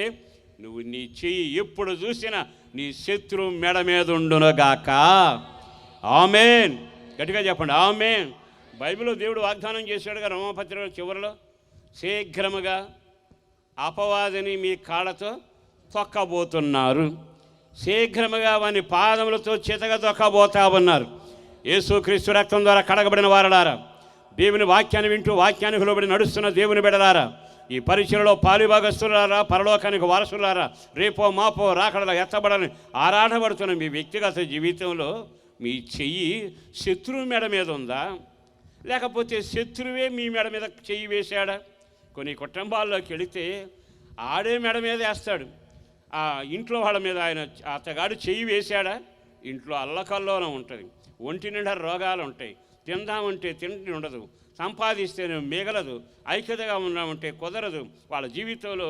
నువ్వు నీ చెయ్యి ఎప్పుడు చూసినా నీ శత్రు మెడ మీద ఉండునగాక. ఆమేన్. గట్టిగా చెప్పండి ఆమేన్. బైబిల్లో దేవుడు వాగ్దానం చేశాడుగా రోమపత్రిక చివరిలో, శీఘ్రముగా అపవాదిని మీ కాళ్ళతో తొక్కబోతున్నారు, శీఘ్రముగా వాని పాదములతో చితగా తొక్కబోతా ఉన్నారు. యేసుక్రీస్తు రక్తం ద్వారా కడగబడిన వారలారా, దేవుని వాక్యాన్ని వింటూ వాక్యానికి లోబడి నడుస్తున్న దేవుని బిడ్డలారా, ఈ పరిచయలో పాలుభాగస్తులారా, పరలోకానికి వారసులారా, రేపో మాపో రాకడలో ఎత్తబడని ఆరాటపడుతున్న మీ వ్యక్తిగత జీవితంలో మీ చెయ్యి శత్రువు మెడ మీద ఉందా, లేకపోతే శత్రువే మీ మెడ మీద చెయ్యి వేశాడా? కొన్ని కుటుంబాల్లోకి వెళితే ఆడే మెడ మీద వేస్తాడు. ఆ ఇంట్లో వాళ్ళ మీద ఆయన అతగాడు చెయ్యి వేశాడా? ఇంట్లో అల్లకల్లోనం ఉంటుంది, ఒంటి నిండా రోగాలు ఉంటాయి, తిందామంటే తిండి ఉండదు, సంపాదిస్తేనే మిగలదు, ఐక్యతగా ఉన్నామంటే కుదరదు. వాళ్ళ జీవితంలో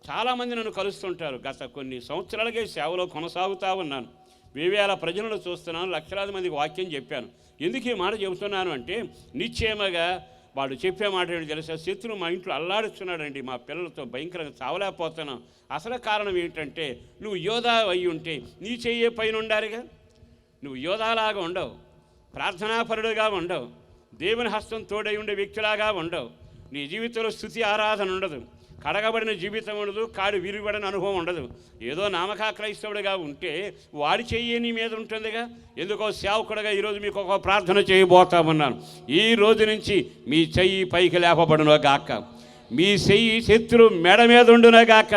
చాలామంది నన్ను కలుస్తుంటారు. గత కొన్ని సంవత్సరాలకే సేవలో కొనసాగుతూ ఉన్నాను. వేవేల ప్రజలను చూస్తున్నాను, లక్షలాది మందికి వాక్యం చెప్పాను. ఎందుకు ఈ మాట చెబుతున్నాను అంటే, నిశ్చయముగా వాడు చెప్పే మాట ఏంటి తెలుసా? శత్రువు మా ఇంట్లో అల్లాడుస్తున్నాడండి, మా పిల్లలతో భయంకరంగా చావలేకపోతున్నాం. అసలు కారణం ఏంటంటే, నువ్వు యోధా అయి ఉంటే నీ చెయ్యే పైన ఉండాలిగా. నువ్వు యోధాలాగా ఉండవు, ప్రార్థనాపరుడుగా ఉండవు, దేవుని హస్తం తోడై ఉండే వ్యక్తిలాగా ఉండవు. నీ జీవితంలో స్తుతి ఆరాధన ఉండదు, కడగబడిన జీవితం ఉండదు, కాడు విరిగబడిన అనుభవం ఉండదు. ఏదో నామకా క్రైస్తవుడిగా ఉంటే వాడి చెయ్యి నీ మీద ఉంటుందిగా. ఎందుకో సేవకుడుగా ఈరోజు మీకు ఒక ప్రార్థన చేయబోతామన్నాను. ఈ రోజు నుంచి మీ చెయ్యి పైకి లేపబడునో గాక, మీ చెయ్యి శత్రు మెడ మీద ఉండునో గాక.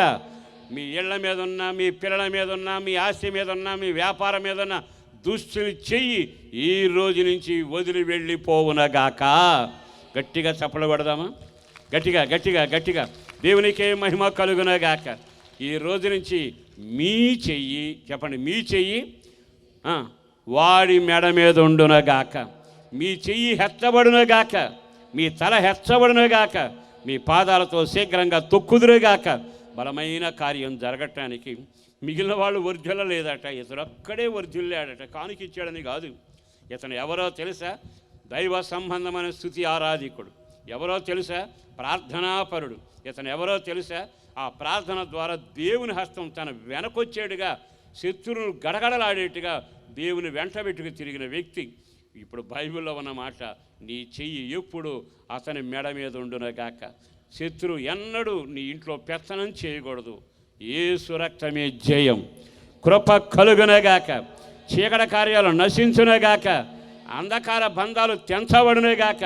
మీ ఇళ్ల మీద ఉన్నా, మీ పిల్లల మీద ఉన్నా, మీ ఆస్తి మీద ఉన్నా, మీ వ్యాపారం మీద ఉన్న దుస్తుని చెయ్యి ఈ రోజు నుంచి వదిలి వెళ్ళిపోవునగాక. గట్టిగా చప్పలు కొడదామా? గట్టిగా గట్టిగా గట్టిగా దేవునికే మహిమ కలుగునగాక. ఈ రోజు నుంచి మీ చెయ్యి చెప్పండి, మీ చెయ్యి వాడి మెడ మీద ఉండునగాక. మీ చెయ్యి హెచ్చబడునగాక, మీ తల హెచ్చబడునగాక, మీ పాదాలతో శీఘ్రంగా తొక్కుదురుగాక. బలమైన కార్యం జరగటానికి మిగిలిన వాళ్ళు వర్ధిల్ల లేదట, ఇతరొక్కడే వర్ధిల్లాడట. కానుకిచ్చాడని కాదు. ఇతను ఎవరో తెలుసా? దైవ సంబంధమైన స్తుతి ఆరాధికుడు. ఎవరో తెలుసా? ప్రార్థనాపరుడు. ఇతను ఎవరో తెలుసా? ఆ ప్రార్థన ద్వారా దేవుని హస్తం తన వెనకొచ్చేట్టుగా, శత్రువును గడగడలాడేట్టుగా దేవుని వెంటబెట్టుకు తిరిగిన వ్యక్తి. ఇప్పుడు బైబిల్లో ఉన్న మాట, నీ చెయ్యి ఎప్పుడు అతని మెడ మీద ఉండునగాక. శత్రువు ఎన్నడూ నీ ఇంట్లో పెత్తనం చేయకూడదు. యేసు రక్తమే జయం. కృప కలుగునగాక. చీకటి కార్యాలు నశించునగాక. అంధకార బంధాలు తెంచబడునగాక.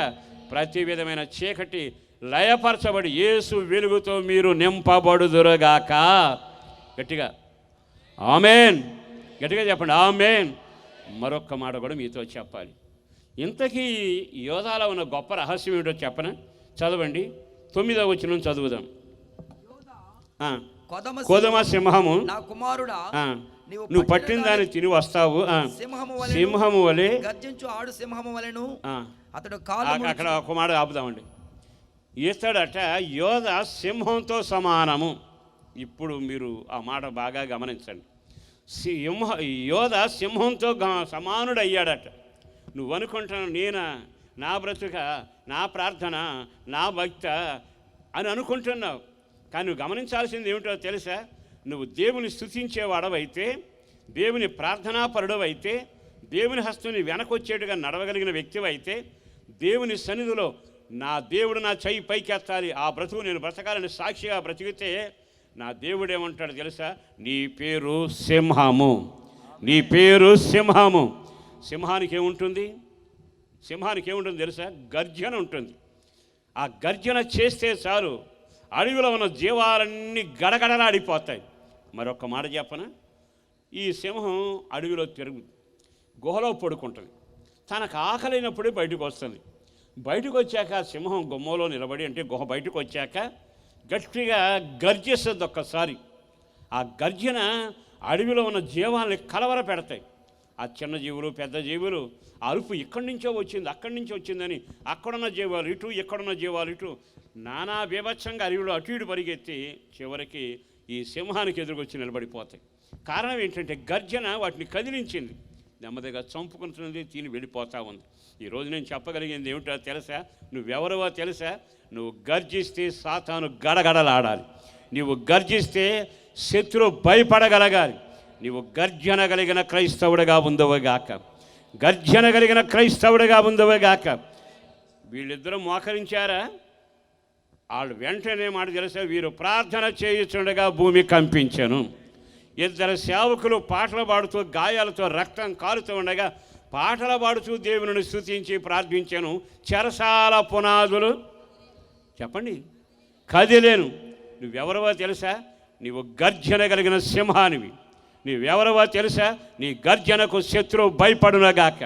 ప్రతి విధమైన చీకటి లయపరచబడి యేసు వెలుగుతో మీరు నింపబడుదురుగాక. గట్టిగా ఆమేన్. గట్టిగా చెప్పండి ఆమేన్. మరొక్క మాట కూడా మీతో చెప్పాలి. ఇంతకీ యోధాలో ఉన్న గొప్ప రహస్యం ఏమిటో చెప్పనా? చదవండి, 9వ వచనం చదువుదాం. కొదమ సింహము, నా కుమారుడా, నువ్వు పట్టిన దాన్ని తిని వస్తావు. సింహము వలె గర్జించు ఆడు సింహము వలెను. అతడు అక్కడ ఒక మాట ఆపుదామండి. ఇస్తాడట యోధ సింహంతో సమానము. ఇప్పుడు మీరు ఆ మాట బాగా గమనించండి. యోధ సింహంతో సమానుడు అయ్యాడట. నువ్వు అనుకుంటున్నావు నేనా, నా బ్రతుక, నా ప్రార్థన, నా భక్త అని అనుకుంటున్నావు. కానీ నువ్వు గమనించాల్సింది ఏమిటో తెలుసా? నువ్వు దేవుని స్తుతించేవాడవైతే, దేవుని ప్రార్థనాపరుడవైతే, దేవుని హస్తుని వెనకొచ్చేట్టుగా నడవగలిగిన వ్యక్తివైతే, దేవుని సన్నిధిలో నా దేవుడు నా చెయ్యి పైకెత్తాలి, ఆ బ్రతుకు నేను బ్రతకాలని సాక్షిగా బ్రతికితే నా దేవుడు ఏమంటాడు తెలుసా? నీ పేరు సింహము, నీ పేరు సింహము. సింహానికి ఏముంటుంది? సింహానికి ఏముంటుంది తెలుసా? గర్జన ఉంటుంది. ఆ గర్జన చేస్తే చాలు అడవిలో ఉన్న జీవాలన్నీ గడగడలాడిపోతాయి. మరొక మాట చెప్పనా? ఈ సింహం అడవిలో గుహలో పడుకుంటుంది. తనకు ఆకలినప్పుడే బయటకు వస్తుంది. బయటకు వచ్చాక సింహం గుమ్మలో నిలబడి, అంటే గుహ బయటకు వచ్చాక గట్టిగా గర్జిస్తుంది ఒక్కసారి. ఆ గర్జన అడవిలో ఉన్న జీవాలని కలవర పెడతాయి. ఆ చిన్న జీవులు, పెద్ద జీవులు అరుపు ఇక్కడి నుంచో వచ్చింది, అక్కడి నుంచి వచ్చిందని అక్కడున్న జీవాలు ఇటు, ఇక్కడున్న జీవాలు ఇటు, నానా బీభత్సంగా అడవిలో అటు ఇటు పరిగెత్తి చివరికి ఈ సింహానికి ఎదురుకొచ్చి నిలబడిపోతాయి. కారణం ఏంటంటే గర్జన వాటిని కదిలించింది. నెమ్మదిగా చంపుకుంటున్నది, తిని వెళ్ళిపోతూ ఉంది. ఈరోజు నేను చెప్పగలిగింది ఏమిటో తెలుసా? నువ్వెవరవో తెలుసా? నువ్వు గర్జిస్తే సాతాను గడగడలాడాలి. నువ్వు గర్జిస్తే శత్రువు భయపడగలగాలి. నీవు గర్జన కలిగిన క్రైస్తవుడిగా ఉందవుగాక, గర్జన కలిగిన క్రైస్తవుడిగా ఉందవుగాక. వీళ్ళిద్దరూ మోకరించారా? వాళ్ళు వెంటనే మాట తెలుసా? వీరు ప్రార్థన చేయుచుండగా భూమి కంపించెను. ఇద్దరు సేవకులు పాటలు పాడుతూ, గాయాలతో రక్తం కారుతూ ఉండగా పాటలు పాడుతూ దేవుని స్తుతించి ప్రార్థించాను. చెరసాల పునాదులు చెప్పండి కదిలేను. నువ్వెవరవో తెలుసా? నీవు గర్జన కలిగిన సింహానివి. నీవెవరవో తెలుసా? నీ గర్జనకు శత్రువు భయపడునగాక,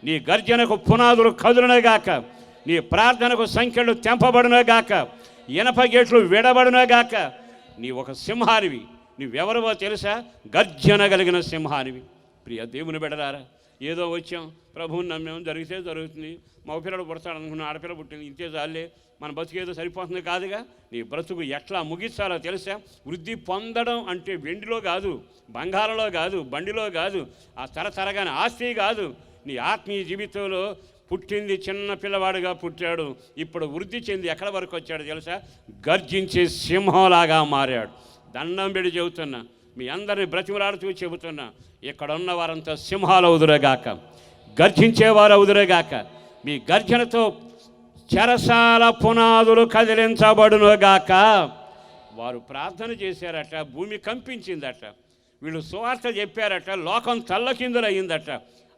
నీ గర్జనకు పునాదులు కదులునగాక, నీ ప్రార్థనకు సంఖ్యలు తెంపబడునగాక, ఇనప గేట్లు విడబడునగాక. నీ ఒక సింహానివి. నువ్వెవరవో తెలుసా? గర్జన కలిగిన సింహానివి. ప్రియ దేవుని బిడ్డలారా, ఏదో వచ్చాం, ప్రభువుని నమ్మాం, జరిగితే జరుగుతుంది, మగపిల్లడు పుడతాడు అనుకున్న, ఆడపిల్ల పుట్టింది, ఇంతే చాలే, మన బతుకేదో సరిపోతుంది కాదుగా. నీ బ్రతుకు ఎట్లా ముగించాలో తెలుసా? వృద్ధి పొందడం అంటే వెండిలో కాదు, బంగారంలో కాదు, బండిలో కాదు, ఆ తరతరగానే ఆస్తి కాదు. నీ ఆత్మీయ జీవితంలో పుట్టింది చిన్న పిల్లవాడుగా పుట్టాడు, ఇప్పుడు వృద్ధి చెంది ఎక్కడ వరకు వచ్చాడు తెలుసా? గర్జించే సింహంలాగా మారాడు. దండం పెడి చెబుతున్నా, మీ అందరిని బ్రతిమలాడుతూ చెబుతున్నా, ఇక్కడ ఉన్న వారంతా సింహాలు అవుదురేగాక, గర్జించేవారు అవుదురేగాక. మీ గర్జనతో చెరసాల పునాదులు కదిలించబడునుగాక. వారు ప్రార్థన చేశారట, భూమి కంపించిందట. వీళ్ళు సువార్త చెప్పారట, లోకం తల్లకిందులయ్యిందట.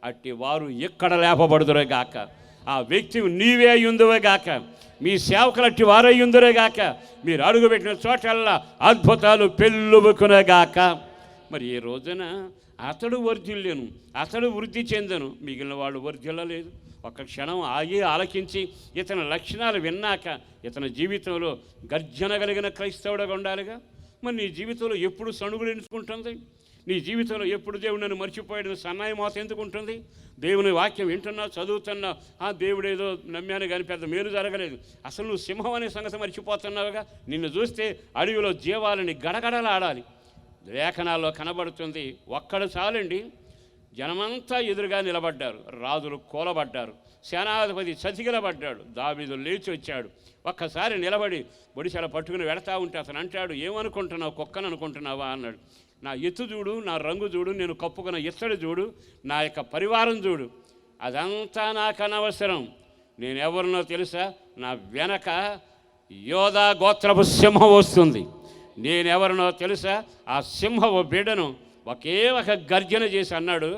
అట్టి వారు ఇక్కడ లేపబడుదురేగాక. ఆ వ్యక్తి నీవే అయ్యుందువేగాక, మీ సేవకులు అట్టి వారు అయ్యుందురేగాక. మీరు అడుగుపెట్టిన చోటల్లా అద్భుతాలు పెళ్ళుబుకునేగాక. మరి ఈ రోజున అతడు వర్ధిల్లేను, అతడు వృద్ధి చెందను, మిగిలిన వాళ్ళు వర్ధిల్లలేదు. ఒక క్షణం ఆగి ఆలకించి ఇతని లక్షణాలు విన్నాక ఇతని జీవితంలో గర్జన కలిగిన క్రైస్తవుడిగా ఉండాలిగా. మరి నీ జీవితంలో ఎప్పుడు సణుగులు ఎంచుకుంటుంది? నీ జీవితంలో ఎప్పుడు దేవుడిని మర్చిపోయిన సన్నాయి మోత ఎందుకు ఉంటుంది? దేవుని వాక్యం వింటున్నా, చదువుతున్నా, దేవుడేదో నమ్మాను కానీ పెద్ద మేలు జరగలేదు. అసలు నువ్వు సింహం అనే సంగతి మర్చిపోతున్నావుగా. నిన్ను చూస్తే అడవిలో జీవాలని గడగడలాడాలి. లేఖనాల్లో కనబడుతుంది, ఒక్కడు చాలండి, జనమంతా ఎదురుగా నిలబడ్డారు, రాజులు కూలబడ్డారు, సేనాధిపతి చతికిలబడ్డాడు, దావీదు లేచి వచ్చాడు. ఒక్కసారి నిలబడి ఒడిశాల పట్టుకుని వెళతా ఉంటే అతను అంటాడు, ఏమనుకుంటున్నావు, కుక్కను అనుకుంటున్నావా అన్నాడు. నా ఎత్తు చూడు, నా రంగు చూడు, నేను కప్పుకున్న ఇత్తడి చూడు, నా యొక్క పరివారం చూడు, అదంతా నాకు అనవసరం. నేనెవరినో తెలుసా? నా వెనక యోధా గోత్రపు సింహం వస్తుంది. నేనెవరినో తెలుసా? ఆ సింహపు బిడ్డను ఒకే ఒక గర్జన చేసి అన్నాడు,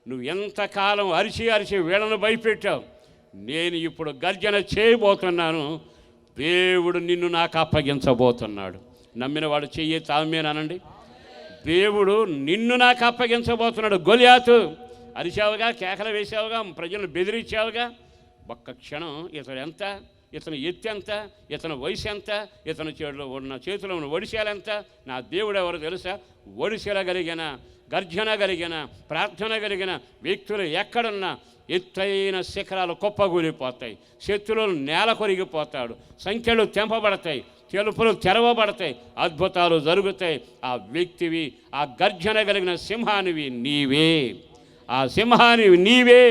నువ్వు ఎంతకాలం అరిచి అరిచి వీళ్ళను భయపెట్టావు, నేను ఇప్పుడు గర్జన చేయబోతున్నాను, దేవుడు నిన్ను నాకు అప్పగించబోతున్నాడు. నమ్మిన వాడు చెయ్యి తామేనానండి. దేవుడు నిన్ను నాకు అప్పగించబోతున్నాడు. గొలియాతు అరిచావుగా, కేకలు వేసావుగా, ప్రజలను బెదిరించావుగా. ఒక్క క్షణం ఇతడు ఎంత, ఇతను ఎత్తు ఎంత, ఇతను వయసు ఎంత, ఇతను చేతిలో ఉన్న ఒడిశాలెంత, నా దేవుడు ఎవరు తెలుసా? ఒడిశాలగలిగిన, గర్జన కలిగిన, ప్రార్థన కలిగిన వ్యక్తులు ఎక్కడున్నా ఎత్తైన శిఖరాలు కుప్పగూలిపోతాయి, శత్రువులు నేల కొరిగిపోతాడు, సంఖ్యలు తెంపబడతాయి, తెలుపులు తెరవబడతాయి, అద్భుతాలు జరుగుతాయి. ఆ వ్యక్తివి, ఆ గర్జన కలిగిన సింహానివి నీవే, ఆ సింహానివి నీవే.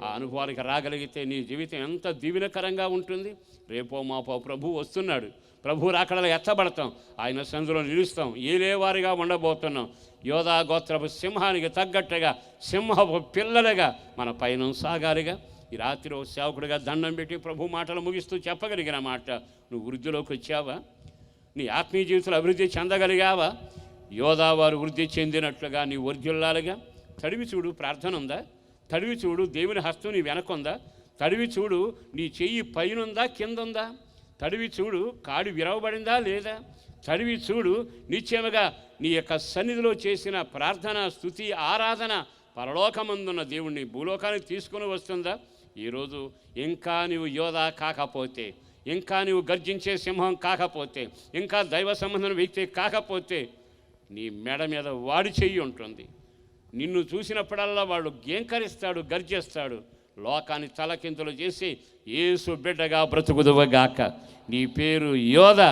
ఆ అనుభవానికి రాగలిగితే నీ జీవితం ఎంత దీవెనకరంగా ఉంటుంది. రేపో మాపో ప్రభు వస్తున్నాడు. ప్రభు రాకడలో ఎత్తబడతాం, ఆయన సందులో నిలుస్తాం, ఏలేవారిగా ఉండబోతున్నాం. యోధా గోత్రపు సింహానికి తగ్గట్టుగా సింహపు పిల్లలుగా మన పైన సాగాలిగా. ఈ రాత్రి ఓ సేవకుడిగా దండం పెట్టి ప్రభు మాటలు ముగిస్తూ చెప్పగలిగిన మాట, నువ్వు వృద్ధిలోకి వచ్చావా? నీ ఆత్మీయ జీవితంలో అభివృద్ధి చెందగలిగావా? యోధా వారు వృద్ధి చెందినట్లుగా నీ వర్ధిల్లాలుగా. తడివి చూడు, ప్రార్థన ఉందా? తడివి చూడు, దేవుని హస్తం నీ వెనకుందా? తడివి చూడు, నీ చెయ్యి పైనుందా కిందుందా? తడివి చూడు, కాడి విరవబడిందా లేదా? తడివి చూడు, నిశ్చయముగా నీ యొక్క సన్నిధిలో చేసిన ప్రార్థన, స్తుతి, ఆరాధన పరలోకమందున్న దేవుణ్ణి భూలోకానికి తీసుకుని వస్తుందా? ఈరోజు ఇంకా నీవు యోధా కాకపోతే, ఇంకా నీవు గర్జించే సింహం కాకపోతే, ఇంకా దైవ సంబంధం వ్యక్తి కాకపోతే, నీ మెడ మీద వాడి చెయ్యి ఉంటుంది. నిన్ను చూసినప్పుడల్లా వాడు గేంకరిస్తాడు, గర్జిస్తాడు. లోకాన్ని తలకింతులు చేసి యేసు బిడ్డగా బ్రతుకుదువగాక. నీ పేరు యోధ.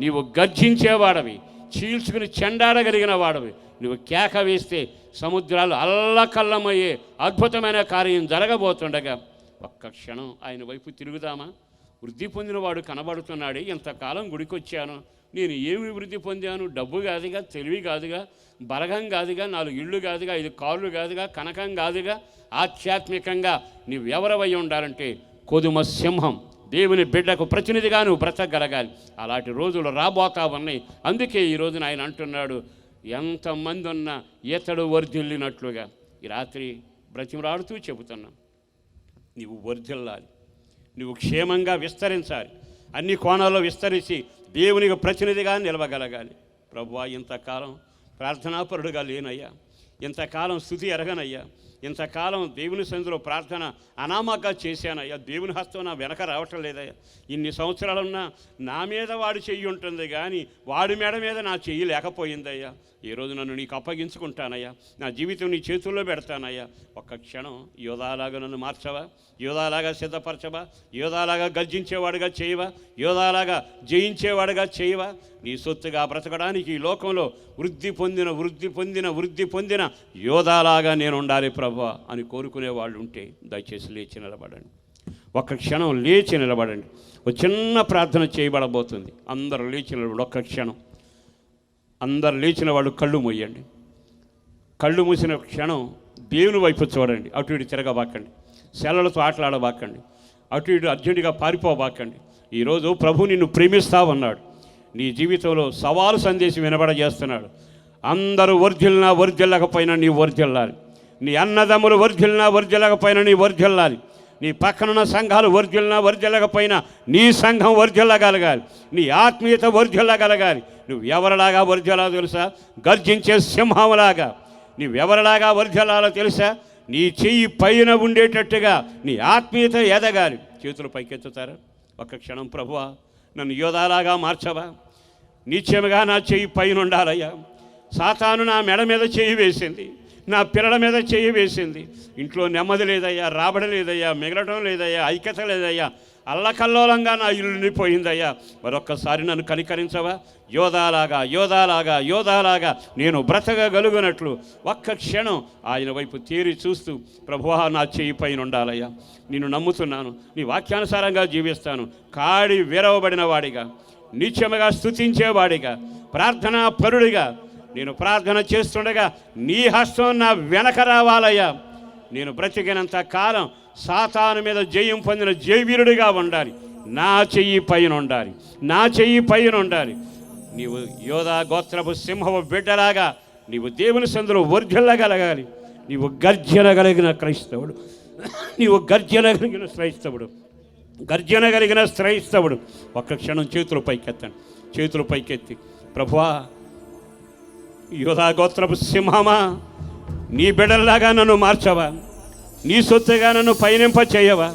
నీవు గర్జించేవాడవి, చీల్చుకుని చెండాడగలిగిన వాడవి. నువ్వు కేక వేస్తే సముద్రాలు అల్లకల్లమయ్యే అద్భుతమైన కార్యం జరగబోతుండగా ఒక్క క్షణం ఆయన వైపు తిరుగుదామా? వృద్ధి పొందినవాడు కనబడుతున్నాడే. ఇంతకాలం గుడికొచ్చాను, నేను ఏమి వృద్ధి పొందాను? డబ్బు కాదుగా, తెలివి కాదుగా, బలగం కాదుగా, 4 ఇళ్ళు కాదుగా, 5 కార్లు కాదుగా, కనకం కాదుగా. ఆధ్యాత్మికంగా నువ్వెవరవై ఉండాలంటే కొదుమ సింహం, దేవుని బిడ్డకు ప్రతినిధిగా నువ్వు బ్రతకగలగాలి. అలాంటి రోజులు రాబోతా ఉన్నాయి. అందుకే ఈ రోజున ఆయన అంటున్నాడు, ఎంతమంది ఉన్నా ఇతడు వర్ధిల్లినట్లుగా. ఈ రాత్రి బ్రతిమలాడుతూ చెబుతున్నాం, నీవు వర్ధిల్లాలి, నువ్వు క్షేమంగా విస్తరించాలి, అన్ని కోణాల్లో విస్తరించి దేవునికి ప్రతినిధిగా నిలవగలగాలి. ప్రభువా, ఇంతకాలం ప్రార్థనాపరుడుగా లేనయ్యా, ఇంతకాలం స్తుతి ఎరగనయ్యా, ఇంతకాలం దేవుని సన్నిధిలో ప్రార్థన అనామగా చేశానయ్యా, దేవుని హస్తం నా వెనక రావటం లేదయ్యా. ఇన్ని సంవత్సరాలున్నా నా మీద వాడు చెయ్యి ఉంటుంది కానీ వాడి మేడ మీద నా చెయ్యి లేకపోయిందయ్యా. ఈరోజు నన్ను నీకు అప్పగించుకుంటానయ్యా, నా జీవితం నీ చేతుల్లో పెడతానయ్యా. ఒక్క క్షణం యోధాలాగా నన్ను మార్చవా? యోధాలాగా సిద్ధపరచవా? యోధాలాగా గర్జించేవాడుగా చేయవా? యోధాలాగా జయించేవాడుగా చేయవా? నీ సొత్తుగా బ్రతకడానికి ఈ లోకంలో వృద్ధి పొందిన యోధాలాగా నేను ఉండాలి ప్రభువా అని కోరుకునే వాళ్ళు ఉంటే దయచేసి లేచి నిలబడండి. ఒక్క క్షణం లేచి నిలబడండి. ఒక చిన్న ప్రార్థన చేయబడబోతుంది. అందరూ లేచి నిలబడి ఒక్క క్షణం. అందరు లేచిన వాళ్ళు కళ్ళు మూయండి. కళ్ళు మూసిన క్షణం దేవుని వైపు చూడండి. అటు ఇటు తిరగబాకండి, సెలవులతో ఆటలాడబాకండి, అటు ఇటు అర్జెంటుగా పారిపోబాకండి. ఈరోజు ప్రభు నిన్ను ప్రేమిస్తా ఉన్నాడు. నీ జీవితంలో సవాలు సందేశం వినబడజేస్తున్నాడు. అందరూ వర్ధిల్లకపోయినా నీ వర్ధిల్లాలి. నీ అన్నదమ్ములు వర్ధిల్లకపోయినా నీ వర్ధిల్లాలి. నీ పక్కనున్న సంఘాలు వర్ధిల్లకపోయినా నీ సంఘం వర్ధిల్లగలగాలి. నీ ఆత్మీయత వర్ధిల్లగలగాలి. నువ్వు ఎవరిలాగా వర్ధిల్లాలో తెలుసా? గర్జించే సింహంలాగా. నువ్వెవరిలాగా వర్ధిల్లాలో తెలుసా? నీ చెయ్యి పైన ఉండేటట్టుగా నీ ఆత్మీయత ఎదగాలి. చేతులు పైకెత్తుతారా? ఒక్క క్షణం. ప్రభువా, నన్ను యోధాలాగా మార్చవా? నిశ్చయముగా నా చెయ్యి పైన ఉండాలయ్యా. సాతాను నా మెడ మీద చెయ్యి వేసింది, నా పిల్లల మీద చెయ్యి వేసింది. ఇంట్లో నెమ్మది లేదయ్యా, రాబడి లేదయ్యా, మిగలటం లేదయ్యా, ఐక్యత లేదయ్యా, అల్లకల్లోలంగా నా ఇల్లు నిండిపోయిందయ్యా. మరొక్కసారి నన్ను కనికరించవా? యోధాలాగా నేను బ్రతకగలుగునట్లు ఒక్క క్షణం ఆయన వైపు తేరి చూస్తూ, ప్రభువా, నా చెయ్యి పైన ఉండాలయ్యా, నిన్ను నమ్ముతున్నాను, నీ వాక్యానుసారంగా జీవిస్తాను. కాడి విరవబడిన వాడిగా, నిత్యముగా స్తుతించేవాడిగా, ప్రార్థనా పరుడిగా నేను ప్రార్థన చేస్తుండగా నీ హస్తం నా వెనక రావాలయ్యా. నేను బ్రతికినంత కాలం సాతాను మీద జయం పొందిన జయవీరుడిగా ఉండాలి. నా చెయ్యి పైన ఉండాలి. నీవు యోధా గోత్రపు సింహపు బిడ్డలాగా నీవు దేవుని సందులో వర్ధిల్లగలగాలి. నీవు గర్జన కలిగిన క్రైస్తవుడు. గర్జన కలిగిన క్రైస్తవుడు ఒక్క క్షణం చేతులు పైకెత్తండి. చేతులు పైకెత్తి, ప్రభువా, యోధా గోత్రపు సింహమా, నీ బిడ్డల్లాగా నన్ను మార్చవా, నీ సొత్తుగా నన్ను పయనింప చేయవా.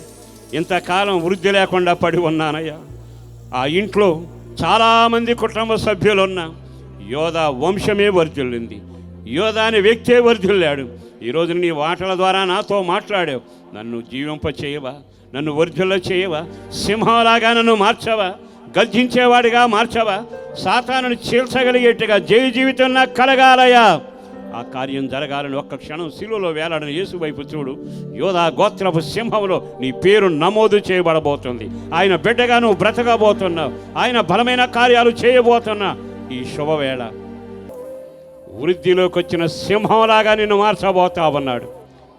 ఇంతకాలం వృద్ధి లేకుండా పడి ఉన్నానయ్యా. ఆ ఇంట్లో చాలామంది కుటుంబ సభ్యులున్నా యోధా వంశమే వర్ధిల్లింది, యోధా అనే వ్యక్తే వర్ధిల్లాడు. ఈరోజు నీ మాటల ద్వారా నాతో మాట్లాడావు. నన్ను జీవింప చేయవా, నన్ను వర్ధిల్ల చేయవా, సింహంలాగా నన్ను మార్చవా, గర్జించేవాడిగా మార్చవా, సాతానుని చీల్చగలిగేట్టుగా జయ జీవితం నాకు కలగాలయా. ఆ కార్యం జరగాలని ఒక్క క్షణం శిలువలో వేలాడిన యేసు వైపు చూడు. యోధా గోత్రపు సింహంలో నీ పేరు నమోదు చేయబడబోతుంది. ఆయన బిడ్డగా నువ్వు బ్రతకబోతున్నావు. ఆయన బలమైన కార్యాలు చేయబోతున్నా. ఈ శుభవేళ వృద్ధిలోకి వచ్చిన సింహంలాగా నిన్ను మార్చబోతావన్నాడు.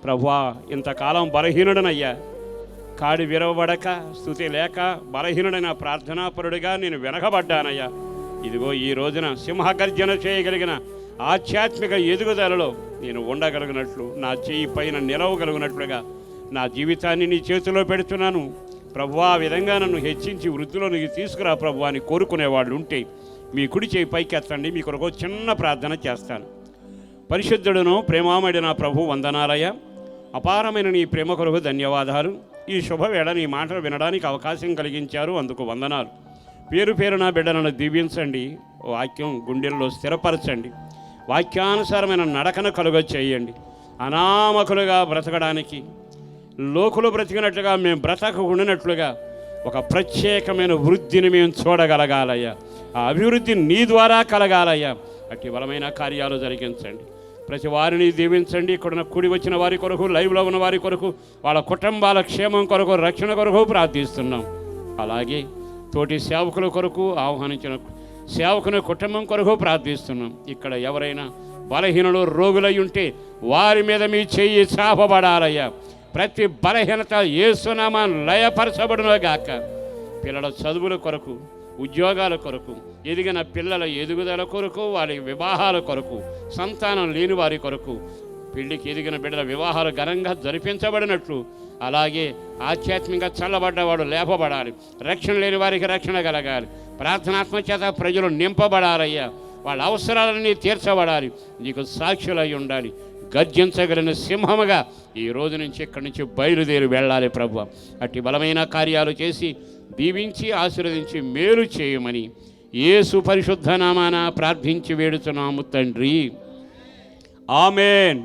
ప్రభువా, ఇంతకాలం బలహీనుడనయ్యా, కాడి విరవబడక, స్తుతి లేక బలహీనుడైన ప్రార్థనాపరుడిగా నేను వెనకబడ్డానయ్యా. ఇదిగో ఈ రోజున సింహగర్జన చేయగలిగిన ఆధ్యాత్మిక ఎదుగుదలలో నేను ఉండగలిగినట్లు, నా చేయి పైన నిలవగలిగినట్లుగా నా జీవితాన్ని నీ చేతిలో పెడుతున్నాను. ప్రభువా, ఆ విధంగా నన్ను హెచ్చించి వృద్ధిలోనికి తీసుకురా ప్రభువా అని కోరుకునేవాళ్ళు ఉంటే మీ కుడి చేయి పైకెత్తండి. మీ కొరకు చిన్న ప్రార్థన చేస్తాను. పరిశుద్ధుడును ప్రేమామడి నా ప్రభు, వందనాలయ్యా. అపారమైన నీ ప్రేమ కొరకు ధన్యవాదాలు. ఈ శుభవేళ నీ మాటలు వినడానికి అవకాశం కలిగించారు, అందుకు వందనాలు. పేరు పేరున బిడ్డలను దీవించండి. వాక్యం గుండెల్లో స్థిరపరచండి. వాక్యానుసారమైన నడకను కలుగ చేయండి. అనామకులుగా బ్రతకడానికి, లోకులు బ్రతికినట్లుగా మేము బ్రతకకుండినట్లుగా ఒక ప్రత్యేకమైన వృద్ధిని మేము చూడగలగాలయ్యా. ఆ అభివృద్ధి నీ ద్వారా కలగాలయ్యా. అట్టి బలమైన కార్యాలు జరిగించండి. ప్రతి వారిని దీవించండి. ఇక్కడ కూడి వచ్చిన వారి కొరకు, లైవ్లో ఉన్న వారి కొరకు, వాళ్ళ కుటుంబాల క్షేమం కొరకు, రక్షణ కొరకు ప్రార్థిస్తున్నాం. అలాగే తోటి సేవకుల కొరకు, ఆహ్వానించిన సేవకుని కుటుంబం కొరకు ప్రార్థిస్తున్నాం. ఇక్కడ ఎవరైనా బలహీనులు, రోగులై ఉంటే వారి మీద మీ చెయ్యి చాపబడాలయ్యా. ప్రతి బలహీనత యేసునామాన్ని లయపరచబడునుగాక. పిల్లల చదువుల కొరకు, ఉద్యోగాల కొరకు, ఎదిగిన పిల్లల ఎదుగుదల కొరకు, వారి వివాహాల కొరకు, సంతానం లేని వారి కొరకు, పెళ్లికి ఎదిగిన బిడ్డల వివాహాలు ఘనంగా జరిపించబడినట్లు, అలాగే ఆధ్యాత్మికంగా చల్లబడ్డవాడు లేపబడాలి, రక్షణ లేని వారికి రక్షణ కలగాలి, ప్రార్థనాత్మ చేత ప్రజలు నింపబడాలయ్యా. వాళ్ళ అవసరాలన్నీ తీర్చబడాలి, నీకు సాక్షులై ఉండాలి. గర్జించగలిగిన సింహముగా ఈ రోజు నుంచి ఇక్కడి నుంచి బయలుదేరి వెళ్ళాలి ప్రభువా. అట్టి బలమైన కార్యాలు చేసి దీవించి ఆశీర్వదించి మేలు చేయమని యేసు పరిశుద్ధ నామాన ప్రార్థించి వేడుచున్నాము తండ్రి. ఆమేన్.